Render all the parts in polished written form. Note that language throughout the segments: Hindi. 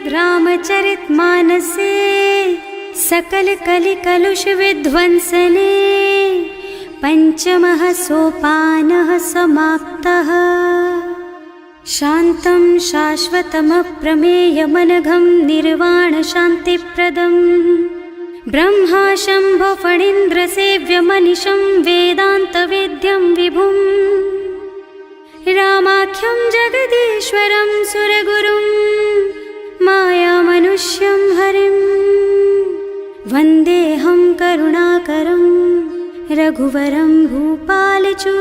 रामचरितमानसे सकल कलि कलुष विध्वंसने पंचमः सोपानः समाप्तः। शान्तं शाश्वतमप्रमेयमनघं निर्वाण शान्तिप्रदं ब्रह्मा शम्भो फणीन्द्रसेव्यमनिशं वेदान्तवेद्यं विभुं रामाख्यं जगदीश्वरं सुरगुरुं मायामनुष्यं हरिं वन्देऽहं करुणाकरं रघुवरं भूपालचूडामणिम्।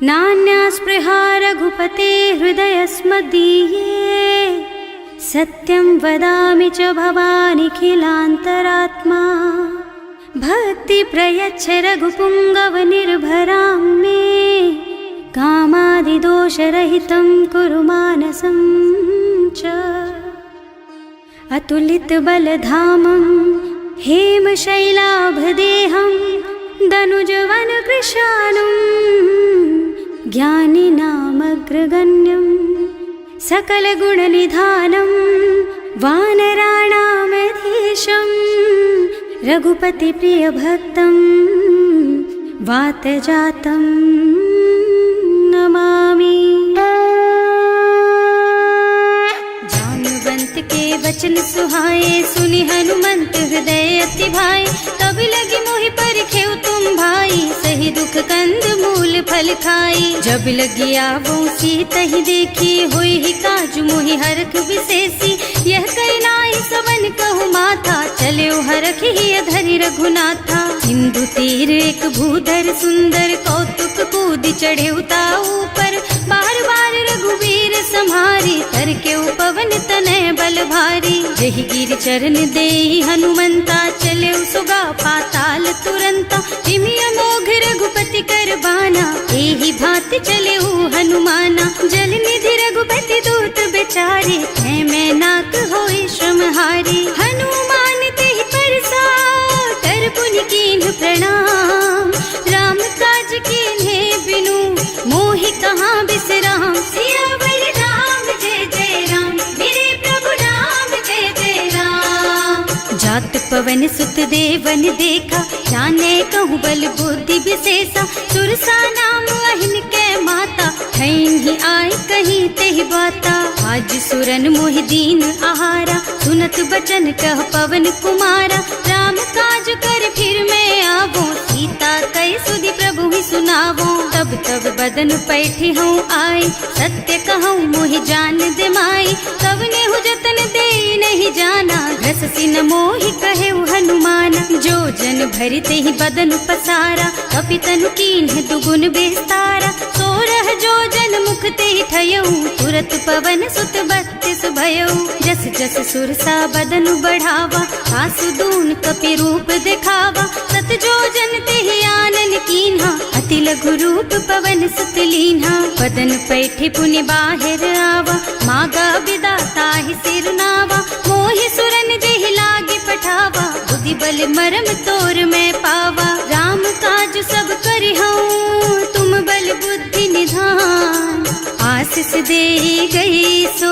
नान्या स्पृहा रघुपते हृदयस्मदीये सत्यं वदामि च भवानिखिलान्तरात्मा। भक्ति प्रयच्छ रघुपुङ्गवनिर्भरां मे कामादिदोषरहितं कुरु मानसं च। अतुलितबलधामं हेमशैलाभदेहं दनुजवनकृशानुं ज्ञानिनामग्रगण्यं सकलगुणनिधानं वानराणामधीशं रघुपतिप्रियभक्तं वातजातं नमामि। जानुवंत के वचन सुहाए सुनि हनुमंत हृदय अति भाए। तब लगी मोहि परिखेउ तुम भाई सही दुख कंद मूल फल खाई। जब लगी आवो सीतहि देखी होई ही काज मोहि हरख विशेषी। यह कई नाई सवन कहु माथा चले हरख ही धरि रघुनाथा। सिंधु तीर एक भूधर सुंदर कौतुक कूद चढ़े ऊपर। बार बार रघुवीर सम्हारी तर के पवन तनय बल भारी। जहि गिर चरण देहि हनुमंता चले सुगा पाताल तुरंता। जिमि अमोघ रघुपति कर बाना एहि भांति चले हनुमाना। जल निधि रघुपति दूत बेचारे है मैं नाक होई श्रमहारी। हनुमान तेहि परसा कर पुनि कीन्ह प्रणाम। राम काज कीन्हे बिनु मोहि कहाँ बिसराम। सियावर राम जय जय राम मेरे प्रभु राम जय जय राम। जात पवन सुत देवन देखा जाने कहूँ बल बुद्धि विशेषा। सुरसा नाम अहिन के माता ही आय कहीं तेहि बाता। आज सुरन मोहि दीन आहारा सुनत बचन कह पवन कुमारा। राम काज कर फिर मैं आवो सीता कई सुधि प्रभु ही सुनावो। तब तब बदन पैठी हूँ आए सत्य कहूँ मोहि जान दे माई। तब नेहु जतन दे नहीं जाना घससी न मोहि कहे हनुमाना। जो जन भरिते ही बदन पसारा कपितनु कीन्ह दुगुन बेस्तारा। सोरह जो जन मुख ते ही ठयऊ तुरत पवन सुत बत्तिस भयऊ। जस जस सुरसा बदन बढ़ावा आसु दून कपि रूप दिखावा। सत जो जन ते ही आनन कीन्हा अति लघु रूप पवन सुत लीन्हा। बदन पैठे पुनि बाहिर आवा मागा विदाता ही सिरनावा। मोहि सुरन जेहि लागे पठावा बुद्धि बल मरम तोर में पावा। राम काज सब करिहऊँ तुम बल बुद्धि निधान। आशीष दे गई सो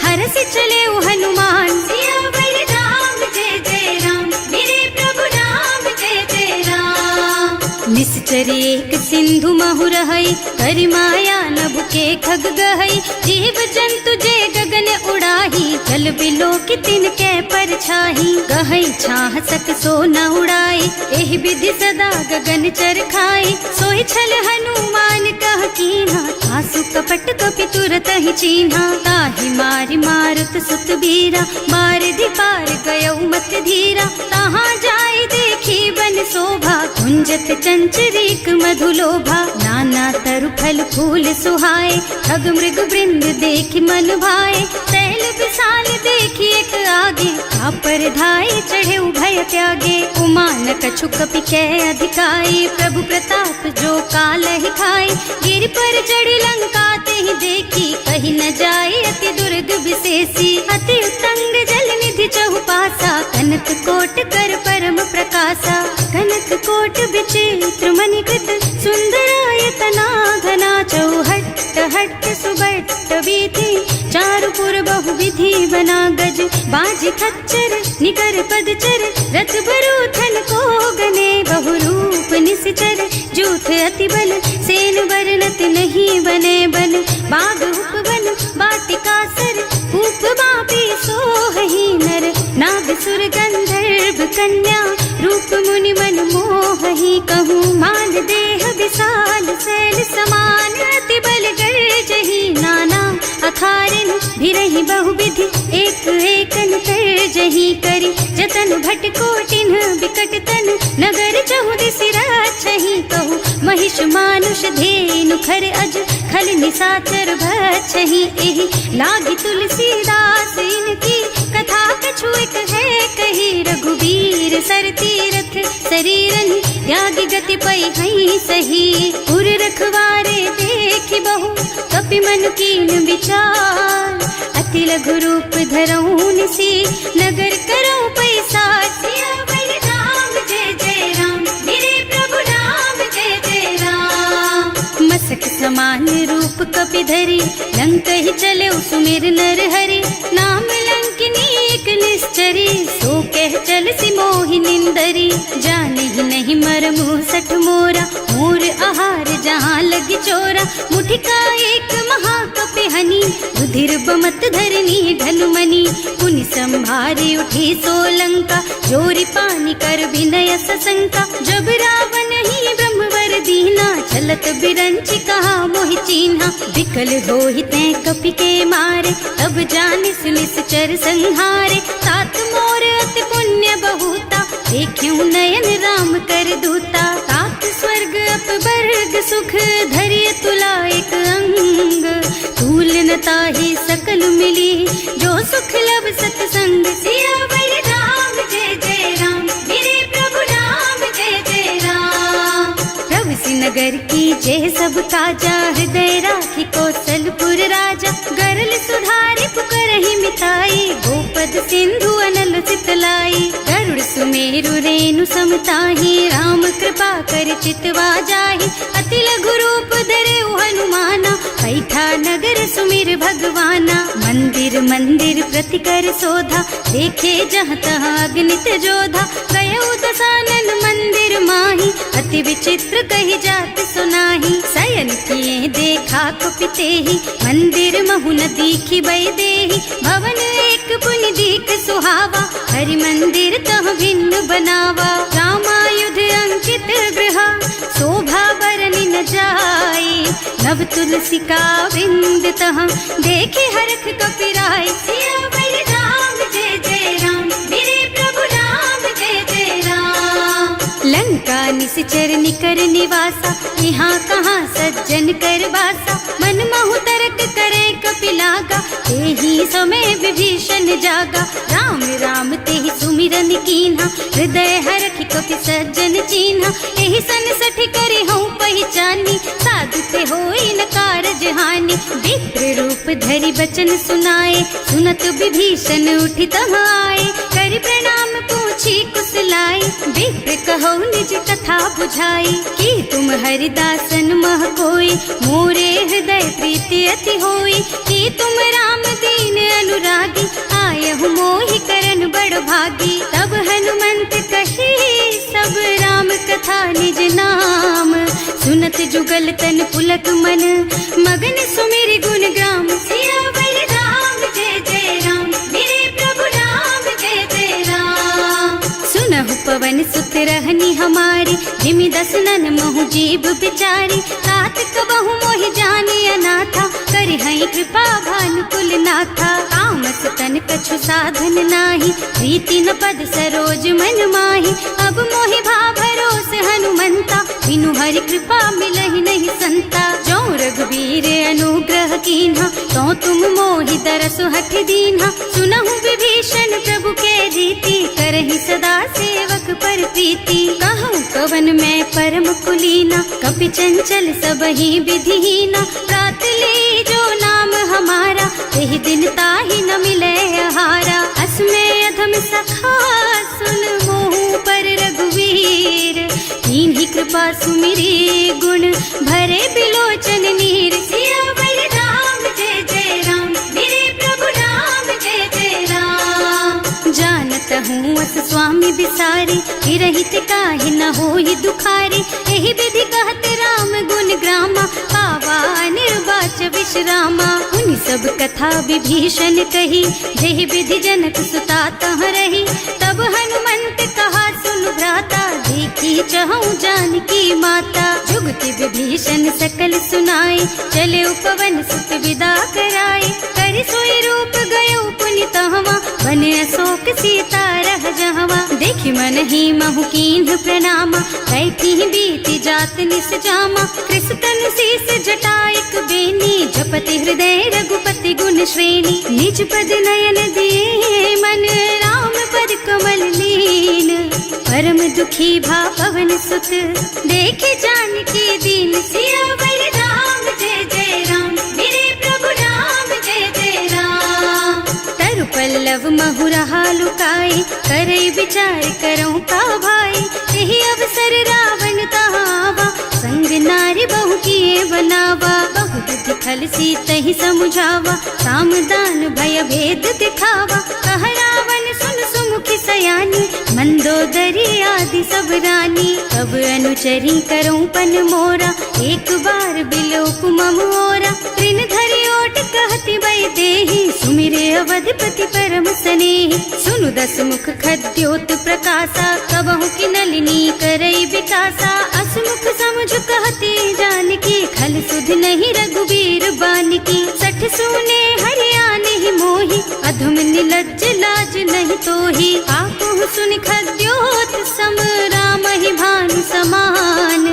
हरस चले हनुमान। सियावर राम जय जय राम मेरे प्रभु राम जय जय राम। निश्चर एक सिंधु महु रहई करि माया नभ के खग गहई। जीव जंतु जे गगन उड़ाही जल बिलो कि तिनके परछाही। गहई छाह सक सो न उड़ाई एहि विधि सदा गगन चर खाई। सोहि छल हनुमान कह कीन्हा आसु कपट कपि तुरत ही चीन्हा। ताहि मारि मारुत सुत बीरा बारिधि पार गयऊ मत धीरा। तहाँ जाय देखी बन शोभा कुंजत चंचरीक मधुलोभा। नाना तरु फल फूल सुहाए खग मृग वृंद देखि मन भाए। तैल विशाल देखी एक आगे पर धाई चढ़े भय त्यागे। उमान कछु कपि कै अधिकाई प्रभु प्रताप जो काल ही खाई। गिर पर चढ़ी लंका ते ही देखी कहीं न जाए अति दुर्ग विशेषी। अति उत्तंग जल निधि चहुपासा कनक कोट कर परम प्रकाशा। कनक कोट विचित्र मणिकृत सुंदरायतना घना चौहट्ट हट्ट सुबट बीती, चारु पुर बहुविधि बना गज, बाज खच्चर निकर पदचर, रथ बरूथन को गने, बहुरूप निश्चर जूथ अति बल, सेन बरनत नहीं बने बन, बाग उपवन बाटिका सर, कूप बापी सोहहि नर, नाग सुर गंधर्व कन्या, रूप मुनि मन मोहहि, कहूँ मान देह विशाल शैल समान, अति बल गर्जहि नाना अखारिन, भिरहि बहुविधि एक एकन तरजहि करि, जतन भट कोटिन बिकट तन, नगर चहुदिस राछहि, कहूँ महिष मानुष धेनु खर अज, खल निशाचर भक्षहि, एहि लागी तुलसीदास इनकी, कथा कछु एक है कही, रघुबीर सर तीरथ शरीरन, त्यागी गति पई हई सही, उर रखवारे देखि बहु, कपि मन कीन विचार, अति लघु रूप धरऊं निसी, नगर करऊं पैसार, सियावर राम जय जय राम, मेरे प्रभु राम जय जय राम, मसक समान रूप कपि धरि, लंक ही चले सुमिर नर हरि, नाम लंकिनी एक निश्चरी, सो कह चल सी मोहि निंदरी, जाने ही नहीं मरमु सठ मोरा, मोर आहार जहाँ लगी चोरा, मुठिका एक महाकपि हनी, रुधिर बमत धरनी ढलुमनी, पुनि संभारी उठी सोलंका, जोरी पानी कर विनय सशंका, जब रावण ही ब्रह्मवर दीना, चलत बिरंची कहा मोहि चीन्हा, विकल होहि तै कपि के मारे, तब जानि निश्चर संहारे, तात मोर अति पुण्य बहुता, देखियो नयन राम कर दूता, तात स्वर्ग अपवर्ग सुख, धरिय तुला एक अंग, तूल न ताहि सकल मिली, जो सुख लब सतसंग, सियावर राम जय जय राम, मेरे प्रभु राम जय जय राम, प्रभु नगर की जय सब काजा, हृदय राखी कौशलपुर राजा, गरल सुधारि पुकारहि मिताई, गोपद सिंधु अनल चितलाई, गरुड़ सुमेरु रेणु समताहि, राम कृपा कर चितवा जाहि, अति लघु रूप धरे हनुमाना, बैठा नगर सुमिर भगवाना, मंदिर मंदिर प्रति कर शोधा, देखे जहाँ तहाँ अगणित जोधा, गयो दसानन मंदिर माही, अति विचित्र कही जात सुनाही, शयन किए देखा कुपिते ही, मंदिर महु न दीखी बई देही, भवन एक पुनि दीख सुहावा, हरि मंदिर तह भिन्न बनावा, रामायुध अंकित गृह, शोभा बरनि न जाई, नव तुलसी का बिंद तह, देखे हरख कपिराई, सियावर राम जय जय राम, मेरे प्रभु राम जय जय राम, लंका निश्चर निकर निवासा, यहाँ कहाँ सज्जन कर बासा, मन महु तरक करे कपिलागा, तेहि समय विभीषण जागा, राम राम तेहि सुमिरन कीन्हा, हृदय हरखि कपि सज्जन चीन्हा, एहि सन सठ करि हूँ पहचानी, साधु ते होई न कारज हानि, विप्र रूप धरि बचन सुनाए, सुनत विभीषण उठि तहाँ आए, करि प्रणाम पूछी कुशलाई, विप्र कहो निज कथा बुझाई, कि तुम हरिदासन मह कोई, मोरे हृदय प्रीति अति होई, कि तुम राम दीन अनुरागी, आयहु मोहि करन बड़ भागी, तब हनुमंत कही सब राम कथा निज नाम, सुनत जुगल तन पुलक मन, मगन सुमिर गुण ग्राम, सियावर राम जय जय राम, मेरे प्रभु राम जय जय राम, सुनहु पवन सुत रहनी हमारी, जिमि दसनन महु जीव बिचारी, तात कबहु मोहि जानी अनाथा, करि हई कृपा भानुकुल नाथा, तामस तन कछु साधन नाही, प्रीति न पद सरोज मन माही, अब मोहि भा भरोस हनुमंता, बिनु हरि कृपा मिलहि नहीं संता, जो रघुबीर अनुग्रह कीन्हा, तो तुम मोहि दरसु हठ दीन्हा, सुनहु विभीषण प्रभु के रीति, करहि सदा सेवक पर प्रीति, कहूँ कवन मैं परम कुलीना, कपि चंचल सबहि विधिहीना, प्रात ले जो नाम हमारा, तेहि दिन ताहि न मिले आहारा, असमय अधम सखा सुन मोहु पर रघुवीर, कीन्ही कृपा सुमिरी गुण भरे बिलोचन नीर, सियावर स्वामी बिसारी, रहित काहे न होई दुखारी। एहि विधि कहत राम गुण ग्रामा, पावा निर्वाच विश्रामा। उन सब कथा विभीषण कही, जेहि विधि जनक सुता तह रही। तब हनुमंत कहा सुन भ्राता, देखी चहु जानकी माता। जुगति विभीषण सकल सुनाई, चले उपवन सुत विदा कराई। कर सोई रूप गयो पुनि तहवा, बने अशोक सीता रह जहवा। देखि मन ही महु कीन्ह प्रणामा, बैठी बीती जात निस जामा। कृष तनु शीस जटाइक बेनी, जपति हृदय रघुपति गुण श्रेणी। निज पद नयन दिए मन, राम पद कमल लीन। परम दुखी भा पवन सुत, देखे जानकी दीन। सियावर राम जय जय राम, मेरे प्रभु राम जय जय राम। तरु पल्लव महुरहा लुकाई, करई विचार करऊं का भाई। यही अवसर रावण तहावा, संग नारी बहु किए बनावा। बहु बुद्धि खल सीतहि समुझावा, साम दान भय भेद दिखावा। कह रावण सुन सुमुखी सयानी, मंदोदरी आदि सब रानी। तब अनुचरी करऊं पन मोरा, एक बार बिलोक मम ओरा। त्रिन धरि ओट कहति बई देहि, सुमिरे अवधिपति परम स्नेहि। सुनु दस मुख खद्योत प्रकाशा, कबहु की नलिनी करई विकासा। असमुख समझ कहती जानकी, खल सुध नहीं रघुबीर बानकी। सठ सुने हरियाणा ही मोहि, अधम निलज्ज लाज नहीं तोहि। आपहु सुनि खद्योत सम, राम ही भानु समान।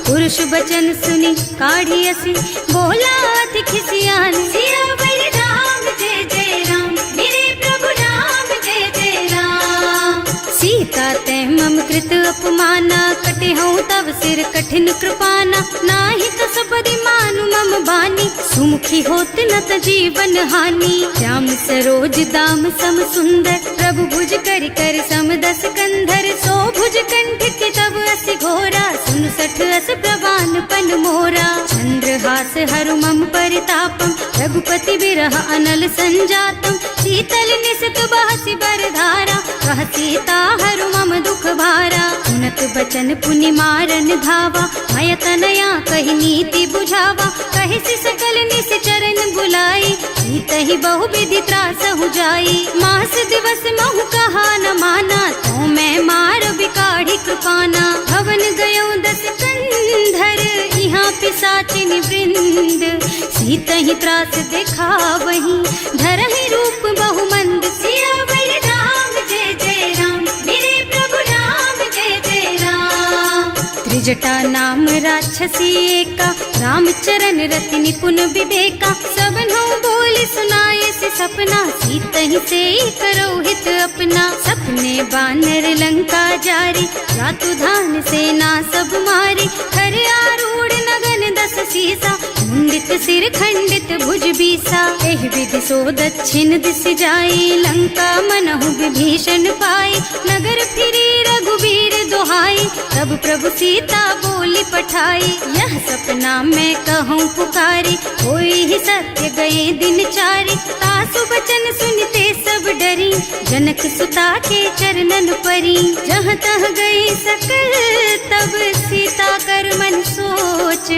पुरुष बचन सुनि काढ़ी असी, बोला अति खिसियान। सियावर राम जय जय राम, मेरे प्रभु राम जय जय राम। सीता तै मम कृत अपमाना, कटे हूँ तव सिर कठिन कृपाना। नाही कसपदि मानु मम बानी, सुमुखी होत न त जीवन हानि। श्याम सरोज दाम सम सुंदर, प्रभु भुज कर कर सम दस कंधर। सो भुज कंठ के तब असि घोरा, सुन सठ अस प्रवान पन मोरा। चंद्रहास हरु मम परितापम, रघुपति बिरह अनल संजातम। शीतल निसत बहसि बरधारा, कह सीता हरु मम दुख भारा। सुनत बचन पुनि मारन धावा, मय तनया कहि नीति बुझावा। कहि सि सकल निश्चरण बुलाई, सीतहि बहु विधि त्रासहु जाई। मास दिवस महु कहा न माना, तो मैं मार बिकाढ़ी कृपाना। भवन गयो दस कंधर, यहाँ पिशाचिनी वृंद। सीतहि त्रास दिखावहि, धरहि रूप बहु मंद। सियावर राम जय जय राम, मेरे प्रभु राम जय जय राम। त्रिजटा नाम राक्षसी एका, राम चरण रति निपुण विवेका। सबनो बोले सुनाए से सपना, सीतहि से करो हित अपना। सपने बानर लंका जारी, जातु धान सेना सब मारी। खर आरूढ़ नगन दस सीसा, मुंडित सिर खंडित भुज बीसा। एहि विधि सो दक्षिण दिस जाई, लंका मनहु विभीषण पाई। नगर फिरी रघुबीर दोहाई, तब प्रभु सीता बोली पठाई। यह सपना मैं कहूँ पुकारी, होई ही सत्य गए दिन चारि। तासु बचन सुनते सब डरी, जनक सुता के चरणन परी। जहाँ तह गई सकल तब सीता कर मन सोच।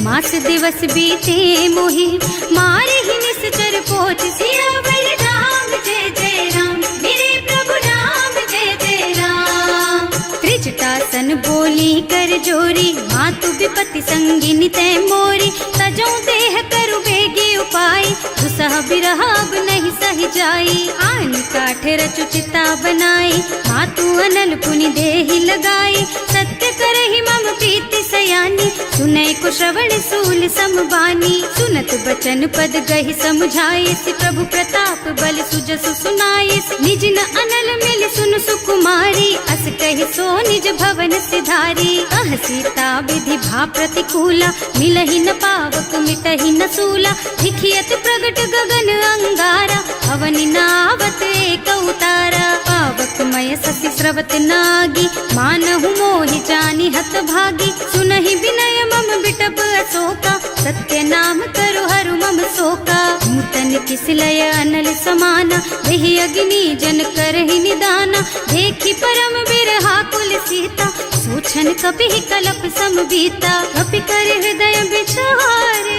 मास दिवस बीते मोहि, मारे ही निश्चर पोच। सियावर राम जय जय राम, मेरे प्रभु राम जय जय राम। त्रिजटासन बोली कर जोरी, मातु विपति संगिनी तै मोरी। तजो देह करु बेगी उपाय, दुसह बिरह अब नहीं सही जाई। आन काठ रचु चिता बनाई, मातु अनल पुनि देहि लगाई। सत्य करहि मम प्रीति सयानी, सुनै को श्रवण सूल समबानी। सुनत बचन पद गहि समुझाई, प्रभु प्रताप बल सुजसु सुनाई। निज न अनल मिल सुन सुकुमारी, अस कहि सो निज भवन सिधारी। कह सीता विधि भा प्रतिकूला, मिलहि न पावक मिटहि न सूला। लिखियत प्रगट गगन अंगारा, अवनि नावत एक उतारा। पावक मय ससि स्रवत नागी, मानहु मोहि जानि हत भागी। सुनहि विनय मम बिटप अशोका, सत्य नाम करु हरु मम शोका। नूतन किसलय अनल समाना, वही अग्नि जन करहि निदाना। देखी परम बिरहा कुल सीता, सोचन कपि कलप सम बीता। कपि कर हृदय विचार,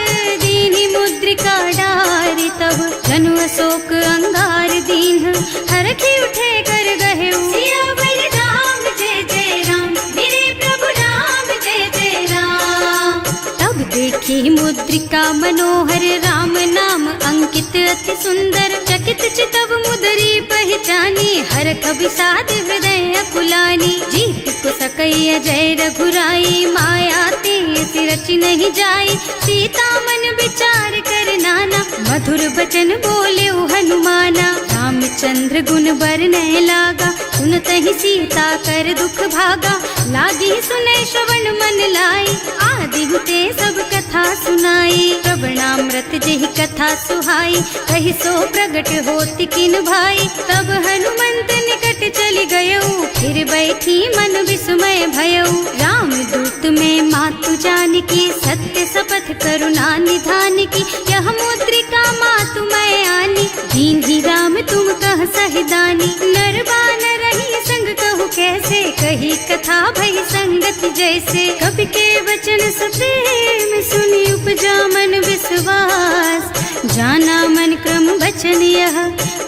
दीनी मुद्रिका डारी। तब जनु अशोक अंगार दीन, हरखी उठे कर गहे सियावर राम जय जय राम, मेरे प्रभु राम जय जय राम। तब देखी मुद्रिका मनोहर, राम नाम अंकित अति सुंदर। चकित चितव मुदरी पहचानी, हरख विषाद हृदय अकुलानी। जीत को सकैया जय रघुराई, माया ते रचि नहीं जाई। सीता मन विचार कर नाना, मधुर बचन बोले हनुमाना। रामचंद्र गुण बरनय लागा, सुनतहि सीता कर दुख भागा। लागी सुनै श्रवण मन लाई, आदि हुते सब कथा सुनाई। प्रवणामृत जेहि कथा सुहाई, कहि सो प्रगट होति किन भाई। तब हनुमंत निकट चली गयऊ, फिर बैठी मन विस्मय भयऊ। राम दूत में मातु जानकी, सत्य शपथ करुणा निधान की। यह मुद्रिका मातु मैं आनी, दीन ही राम तुम कह सहिदानी। नर बानर रही संग कहु कैसे, कही कथा भई संगति जैसे। कवि के वचन सप्रेम सुनी, उपजा मन विश्वास। जाना मन क्रम वचन यह,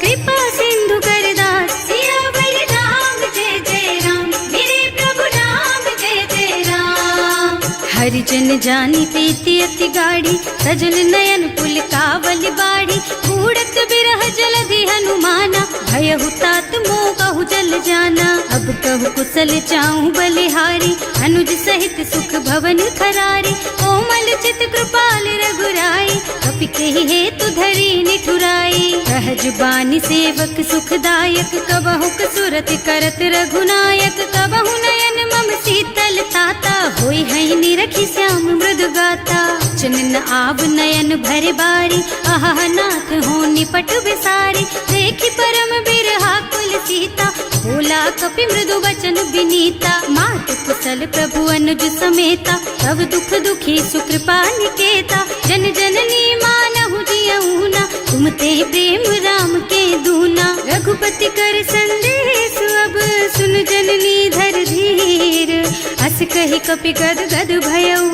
कृपा सिंधु कर दास। सियावर राम जय जय राम, मेरे प्रभु राम जय जय राम। हरिजन जानी प्रीति अति गाढ़ी, सजल नयन पुल कावल बाढ़ी। बूढ़त बिरह जलधि हनुमाना, भयहु तात मोह कहु जल जाना। अब कहु कुशल चाहूं बलिहारी, अनुज सहित सुख भवन खरारी। कोमल चित कृपाल रघुराई, कपि कहि हेतु धरी निठुराई। सहज बानी सेवक सुखदायक, कबहु कसुरत करत रघुनायक। कबहु नयन मम शीतल ताता, होई है निरखी श्याम मृदु गाता। चनन आव नयन भरे बारी, आहा नाथ हो निपट बिसारी। देखी परम बिरहा कुल सीता, बोला कपि मृदु वचन विनीता। मात कुशल प्रभु अनुज समेता, तब दुख दुखी सुकृपा निकेता। जन जननी मानहु जियऊ ना, तुम ते प्रेम राम के दूना। रघुपति कर संदेश अब, सुन जननी धर धीर। हस कहि कपि गद गद भयऊ,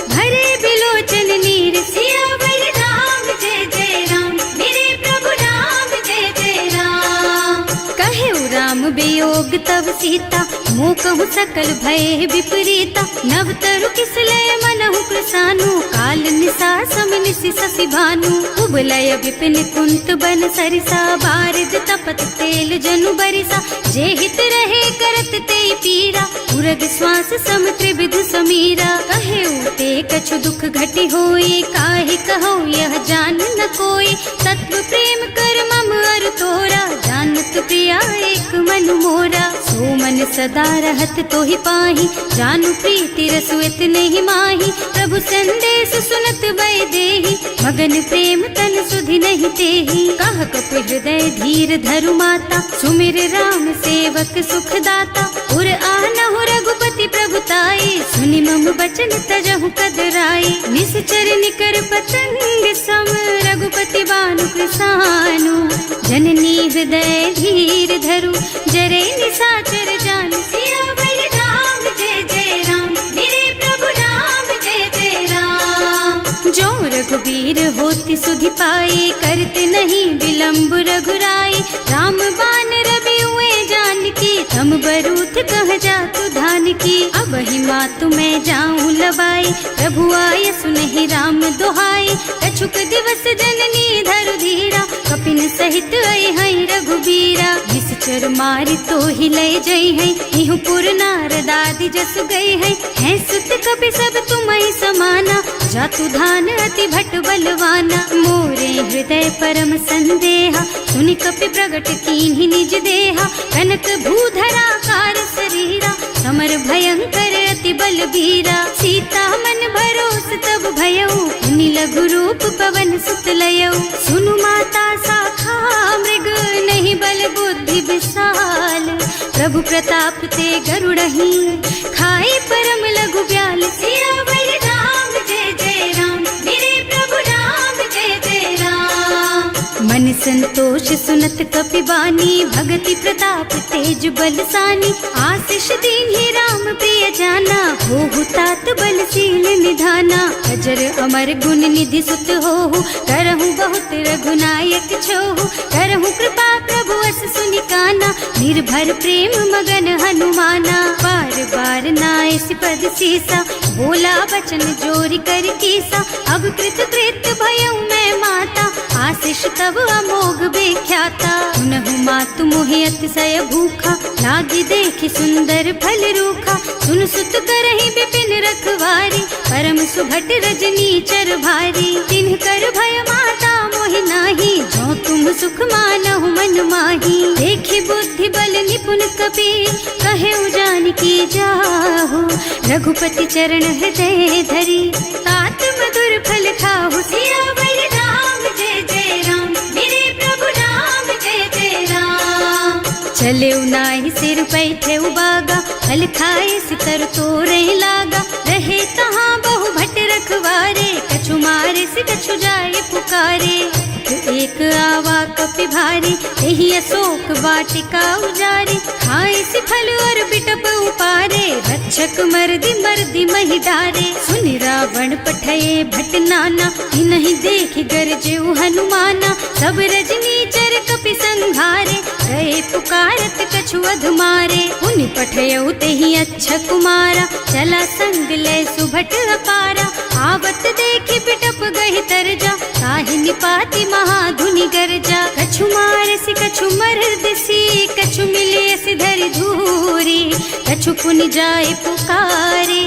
भरे बिलोचन नीर। सियावर राम जय जय राम, मेरे प्रभु राम जय जय राम। कहे राम वियोग तब सीता, मोह कहु सकल भय विपरीता। नव तरु किसलय मनहु कृसानु, काल निसा सम निसि शशि भानु। उबलय विपिन कुंत बन सरिसा, बारिज तपत तेल जनु बरिसा। जे हित रहे करत ते पीरा, उरग श्वास सम त्रिविध समीरा। कहे ते कछु दुख घटी होई, काहे कहो यह जान न कोई। तत्व प्रेम कर मम अर तोरा, जानत प्रिया एक मन मोरा। सो मन सदा रहत तोहि पाही, जानु प्रीति रसु इतने ही माही। प्रभु संदेश सुनत वै देही, मगन प्रेम तन सुधि नहीं तेही। कह कपि हृदय धीर धरु माता, सुमिर राम सेवक सुखदाता। उर आनहु रघुपति प्रभुताई, सुनि मम बचन तजहु कदराई। निश्चर निकर पतंग सम, रघुपति बानु कृसानु। जननी हृदय धीर धरु, जरे निशाचर जानु। सियावर राम जय जय राम, मेरे प्रभु राम जय जय राम। जो रघुबीर होति सुधि पाई, करते नहीं विलम्ब रघुराई। राम बान रवि हुए जानकी, थम बरूथ कह जातु धान की। अब ही मातु मैं जाऊं लबाई, प्रभु आय सुनहि राम दुहाई। कछुक दिवस जननी धरु धीरा, कपिन सहित आई है रघुबीरा। निश्चर मारी तो ही लय जई है, इहु पुर नारद आदि जस गई है। हैं सुत कपि सब तुम्हि समाना, जातु धान अति भट बलवाना। मोरे हृदय परम संदेहा, सुनि कपि प्रगट कीन्हि निज देहा। कनक भूधरा कार शरीरा, समर भयंकर अति बलबीरा। सीता मन भरोस तब भयऊ, मुनि लघु रूप पवन सुत लयऊ। सुनु माता शाखा मृग, नहीं बल बुद्धि विशाल। प्रभु प्रताप ते गरुड़हि, खाई परम लघु ब्याल। सियावर राम जय जय राम, मेरे प्रभु राम जय जय राम। संतोष सुनत कपिबानी, भगति प्रताप तेज बलसानी। आशीष दीन्हि राम प्रिय जाना, होहु तात बलशील निधाना। अजर अमर गुण निधि सुत होहु, करहु बहुत रघुनायक छोहु। करहु कृपा प्रभु अस सुनि काना, निर्भर प्रेम मगन हनुमाना। बार बार नाइस पद सीसा, बोला बचन जोरी कर कीसा। अब कृत कृत भयउ मैं माता, आशीष तब अमोघ बेख्याता। सुनहु मातु मोहि अतिशय भूखा, लागी देखि सुंदर फल रूखा। सुन सुत करहि विपिन रखवारी, परम सुभट रजनी चर भारी। तिन्ह कर भय माता मोहि नाही, जो तुम सुख मानहु मन माही। देखि बुद्धि बल निपुण कपि, कहे जानकी जाहु। रघुपति चरण हृदय धरी, तात मधुर फल खाहु। सियावर राम जय जय राम, मेरे प्रभु राम जय जय राम। चले नाहि सिर बैठे बागा, फल खाए सितर तोरे लागा। रहे तहाँ बहु भट रखवारे, कछु मारे से कछु जाए पुकारे। एक आवा कपि भारी, यही अशोक वाटिका उजारी। खाए से फल और बिटप उपारे, रक्षक मर्दी मर्दी महि डारे। सुनि रावण पठये भट नाना, नहीं देखि गरजेउ हनुमाना। सब रजनी चर कपि संघारे, गए पुकारत कछु अधमारे। उनि पठयउ तेहि अच्छा कुमारा, चला संग ले सुभट अपारा। आवत देखि बिटप गहि तरजा, काहि निपाति महाधुनि गरजा। कछु मारसि कछु मरदसी, कछु मिलियसि धरि धूरी। कछु पुनि जाए पुकारे,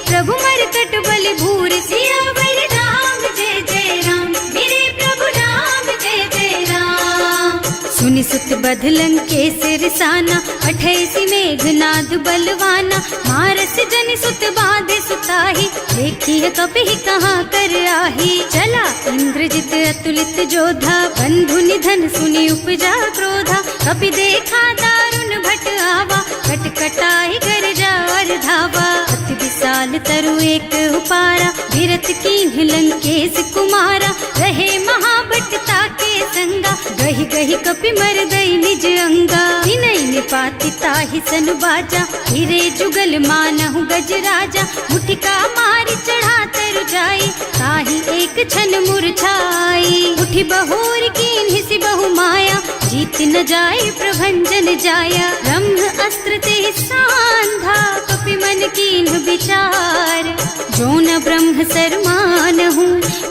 प्रभु मरकट बलि भूरि। सियावर राम जय जय राम, मेरे प्रभु राम जय जय राम। सुनि सुत बध लंकेश रिसाना, पठयसि मेघनाद बलवाना। मारस जनि सुत बाधे सुताही, देखिए कपि कहाँ कर आही। चला इंद्रजित अतुलित जोधा, बंधु निधन सुनि उपजा क्रोधा। कपि देखा दारुण भट आवा, कटकटाई गरजा और धावा। अति विशाल तरु एक उपारा, गिरत कीन्ह लंकेश कुमारा। रहे महाभट ताके संगा, गहि गहि कपि मर गई निज अंगा। विनय निपाति ताहि सन बाजा, हिरे जुगल मानहु गज राजा। मुठिका मारी चढ़ा तरु जाई, ताहि एक छन मुरझाई। उठि बहोर कीन्हि सि बहु माया, जीत न जाए प्रभंजन जाया। ब्रह्म अस्त्र ते सांधा, कपि मन कीन्ह विचार। जो न ब्रह्म सर मानहु,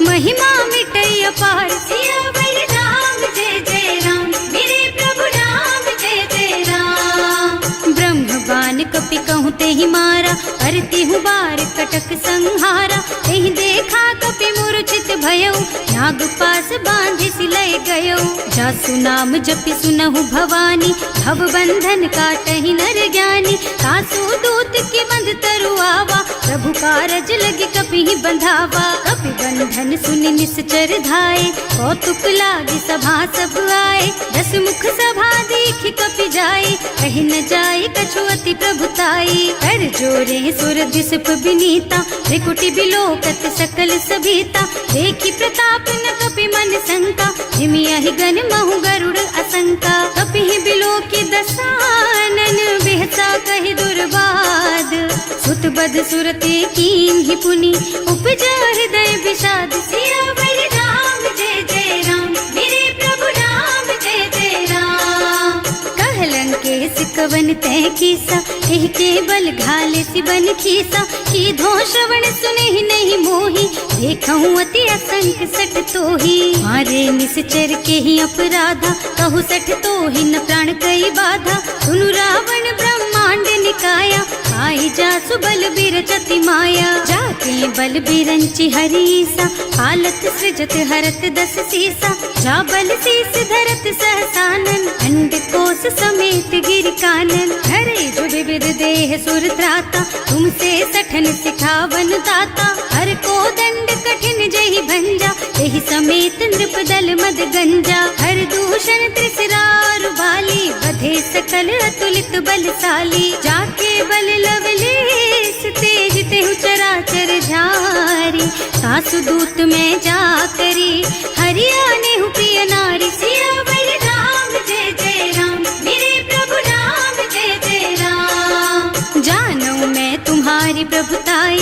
महिमा मिटै अपार। सियावर राम जय जय राम, मेरे प्रभु राम जय जय राम। ब्रह्म बान कपि कहूँ तेहि मारा, करती हूँ बार कटक संहारा। तेहि देखा कपि मूर्छित भयउ, नाग पास बांधि सिलय गयउ। जासु नाम जपि सुनहु भवानी, भव बंधन काटहि नर ज्ञानी। तासु दूत के बंध तरु आवा, प्रभु कारज लगे कपि बंधावा। कपि बंधन सुनि निश्चर धाये, कौतुक लागी सभा सब आए। 10 मुख सभा देखि कपि जाए, कहि न जाए कछु अति प्रभुताई। कर जोरे सुर दिसप विनीता, त्रिकुटी बिलोकत सकल सभीता। देखि प्रताप न कपि मन शंका, हिमियहि गन महु गरुड़ असंका। कपि बिलोकी दसानन, बिहसा कहि दुर्बाद। सुत बद सुरते कीन्हि पुनि, उपजा हृदय विषाद। सियावर राम जय जय राम, मेरे प्रभु राम जय जय राम। कह लंकेश कवन तै कीसा, एहि के बल घाले सि बन खीसा। की धो श्रवण सुने नहीं मोही, देखहु अति असंख सठ तोही। मारे निश्चर के ही अपराधा, कहु सठ तोहि न प्राण कई बाधा। सुनु रावण ब्रह्मांड निकाया, आई जासु बल बिरचति माया। जाके बल बिरंचि हरीसा, हालत सृजत हरत 10 सीसा। जा बल शीस धरत सहसानन, अंड कोस समेत गिर कानन। हरे जो विविध देह सुर त्राता, तुमसे सठन सिखावन दाता। हर को दंड कठिन जहि भंजा, एहि समेत नृप दल मद गंजा। हर दूषण त्रिसरारु भाली, बधे सकल अतुलित बलशाली। जाके बल लवलेश, तेज तेहु चराचर झारी। सासु दूत में जा करी, हरियाणे हु प्रिय नारी। सिया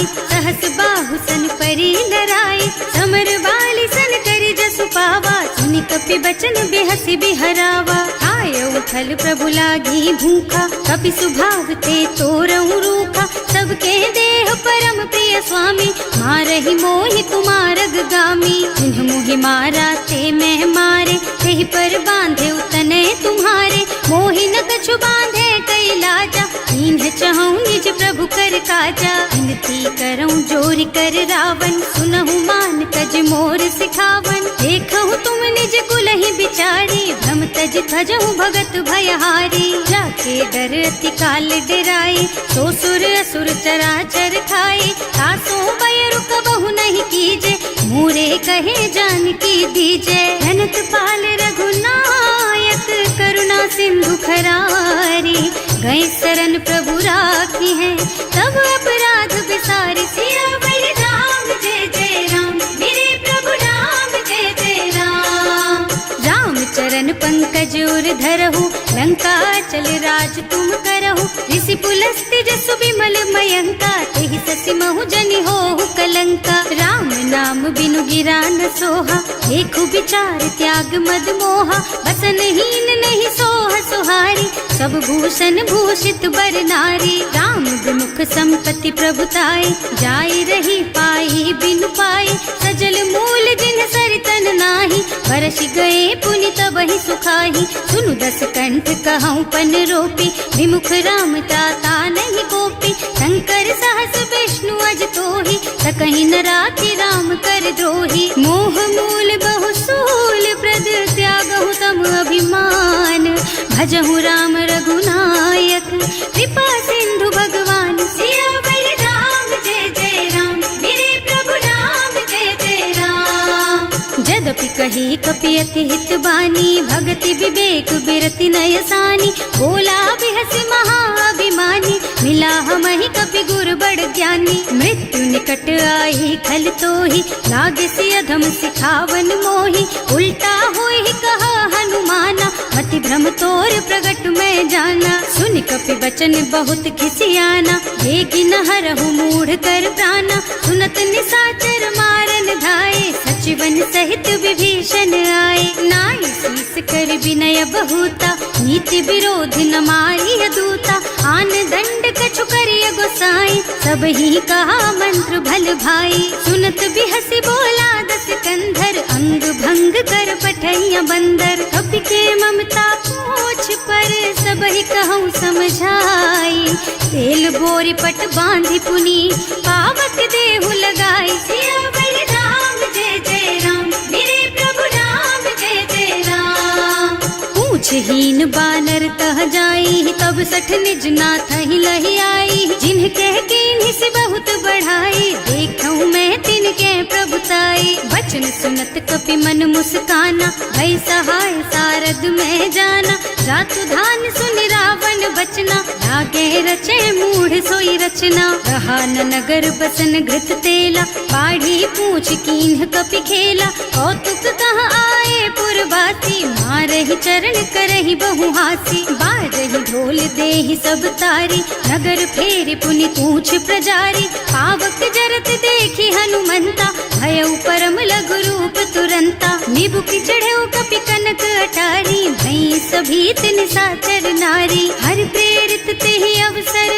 सहस बाहु सन परी नराई, समर वाली सन करी जसु पावा, सुनि कपि बचन बेहसी बिहरावा। आयऊ फल प्रभु लागी भूखा, कपि सुभाव ते तोरऊ रूखा, सबके देह परम प्रिय स्वामी, मारहि मोहि कुमारग गामी। जिन्ह मोहि मारा ते मैं मारे, तेहि पर बांधे उतने तुम्हारे, मोहि न कछु बांधे कई लाजा, इन्ह चहु निज प्रभु कर काजा। विनती करऊं जोरि कर रावण, सुनहु मान तज मोर सिखावन, देखहु तुम निज कुलहि बिचारी, भ्रम तज थजहु भगत भयहारी। जाके डर अति काल डराए, सो सुर असुर चराचर खाए, तासो बैरु कबहु नहीं कीजे, मूरे कहे जानकी दीजे। धनत पाल रघुनायक, करुणा सिंधु खरारी, गए शरण प्रभु राखी है, तब अपराध विसारी। सियावर राम जय जय राम, मेरे प्रभु राम जय जय राम। राम चरण पंकज उर धरहु, लंका चल राज तुम करहु, ऋषि पुलस्त्य जसु बिमल मयंका, तेहि ससि महु जनि होहु कलंका। राम नाम बिनु गिरा न सोहा, देखु विचार त्याग मद मोहा, बसन हीन नहीं सोह सुहारी, सब भूषण भूषित बर नारी। राम विमुख संपत्ति प्रभुताई, जाई रही पाई बिनु पाई, सजल मूल जिन सरितन नाही, बरस गए पुनि तबहि सुखाही। सुनु दस कंठ कहऊँ पन रोपी, विमुख राम त्राता नहीं गोपी, शंकर सहस विष्णु अज तोहि, सकहि न राखि राम कर द्रोही। मोह मूल बहु सूल प्रद, त्यागहु तम अभिमान, भजहु राम रघुनायक, कृपा सिंधु भगवान। सियावर राम जय जय राम, मेरे प्रभु राम जय जय राम। जदपि कही कपि अति हित बानी, भगति विवेक बिरति नय सानी, बोला बिहसि महाअभिमानी, मिला हमहि कपि गुर बड़ ज्ञानी। मृत्यु निकट आई खल तोहि, लागे सि अधम सिखावन मोहि, उल्टा होहि कहा हनुमाना, मति भ्रम तोर प्रगट मैं जाना। सुनि कपि बचन बहुत खिसियाना, देगी न हरहु मूढ़ कर प्राणा, सुनत निसाचर मारन धाये, सचिवन सहित विभीषण आए। नाई शीस कर विनय बहुता, नीति विरोध न मारिय दूता, आन दंड कछु करिय गोसाई, सब ही कहा मंत्र भल भाई। सुनत बिहसि बोला दस कंधर, अंग भंग कर पठैया बंदर, कपि के ममता पूछ पर, सब ही कहूँ समझाई। तेल बोरी पट बांधि पुनी, पावक देहु लगाई। सियावर राम जय जय राम, मेरे प्रभु राम जय जय राम। पूछहीन बानर तह जाई, तब सठ निज नाथ ही लही आई, जिन्ह कह कीन्हि से बहुत बढ़ाई, देखऊँ मैं तिनके प्रभुताई। वचन सुनत कपि मन मुस्काना, भई सहाय सारद में जाना, जातु धान सुन रावण बचना, लागे रचे मूढ़ सोई रचना। रहा न नगर बसन घृत तेला, बाढ़ी पूछ कीन्ह कपि खेला, कौतुक कह आए पुरवासी, मारहि चरण करहि बहु हासी। बाजहि ढोल देहि सब तारी, नगर फेरि पुनि पूछ प्रजारी, पावक जरत देखि हनुमंता, भयउ परम लघु रूप तुरंता। निबुकि चढ़ऊ कपि कनक अटारी, भई सभीत निसाचर नारी। हर प्रेरित तेहि अवसर,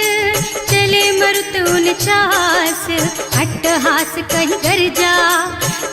चले मरुत उनचास, अट्टहास कहि गर्जा,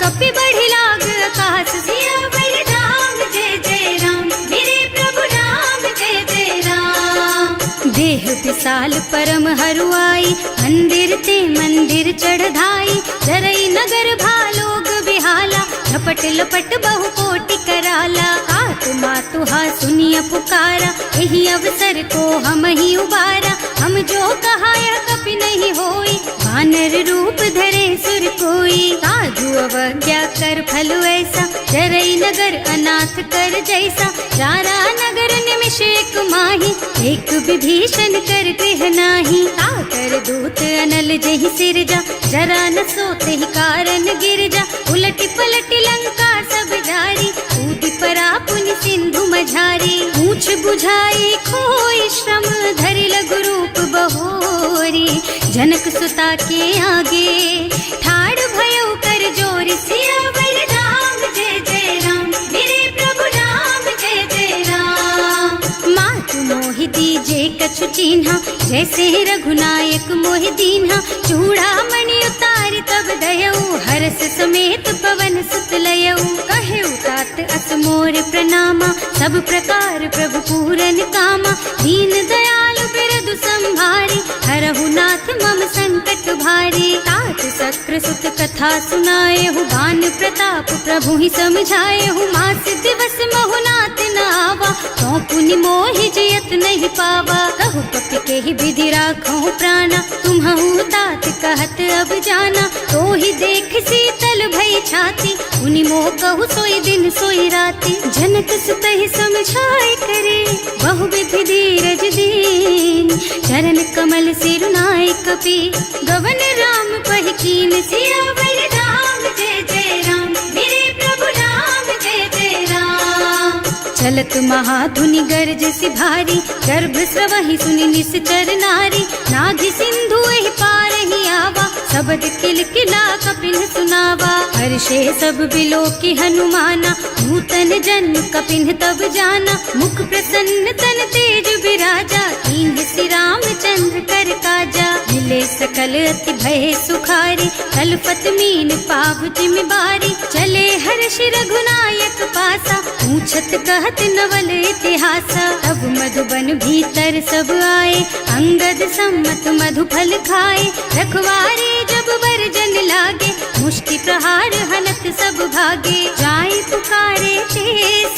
कपि बढ़ि लाग आकाश। सियावर राम जय जय राम, मेरे प्रभु राम जय जय राम। देह विशाल परम हरुआई, मंदिर ते मंदिर चढ़धाई, जरई नगर भालोग बिहाला, झपट लपट बहु कोटि कराला। आत्मा तुहा सुनिय पुकारा, यही अवसर को हम ही उबारा, हम जो कहा यह कपि नहीं होई, वानर रूप धरे सुर कोई। साधु अवज्ञा कर फल ऐसा, जरई नगर अनाथ कर जैसा, जारा नगर निमिष एक माही, एक विभीषण कर गृह नाही। ताकर दूत अनल जहि सिरजा, जरा न सोते ही कारण गिर जा, उलटि पलटि लंका सब जारी, कूदि परा पुनि सिंधु मझारी। पूछ बुझाई खोई श्रम धरि लघु रूप बहोरी। जनक सुता के आगे ठाड़ भयो कर जोर सियावर राम जय जय राम मेरे प्रभु राम जय जय राम। मातु मोहि दीजे कछु चिन्हा जैसे रघुनायक मोहि दीन्हा। चूड़ा मणि उतारि तब दयऊ हरस समेत पवन सुत लयऊ। कहे तात अस मोर प्रणामा सब प्रकार प्रभु पूरन कामा। दीन दयालु बिरदु संभारी हरहु नाथ मम संकट भारी। तात सक्र सुत कथा सुनाएहु बान प्रताप प्रभु ही समझाएहु। मास दिवस महु नाथ न आवा तो पुनि मोहि जयत नहीं पावा। कहु कपि के ही विधि राखो प्राणा तुम्हु तात कहत अब जाना। तो ही देख शीतल भई छाती उनि मोह कहु सोई दिन सोई राती। जनक सुत ही समझाए करे बहु विधि धीरज दीन। चरण कमल सिरुनाए कपि गवन राम पहि कीन। सियावर राम जय जय राम मेरे प्रभु राम जय जय राम। चलत महाधुनि गरज सि भारी गर्भ स्रवहि सुनि निश्चर नारी। नाभि सिंधु एहि पार ही आवा शब्द किलकिला कपिन सुनावा। हर्षे सब बिलो की हनुमाना नूतन जन्म कपिन तब जाना। मुख प्रसन्न तन तेज विराजा कीन्ह श्री रामचंद्र कर काजा। मिले सकल अति भय सुखारी कलपत मीन पाव जिम्मेवारी। चले हर्ष रघुनायक पासा पूछत कहत नवल इतिहासा। अब मधुबन भीतर सब आए अंगद सम्मत मधु फल खाए। रखवारे जब बरजन लागे मुष्टि प्रहार हनत सब भागे। जाए पुकारे ते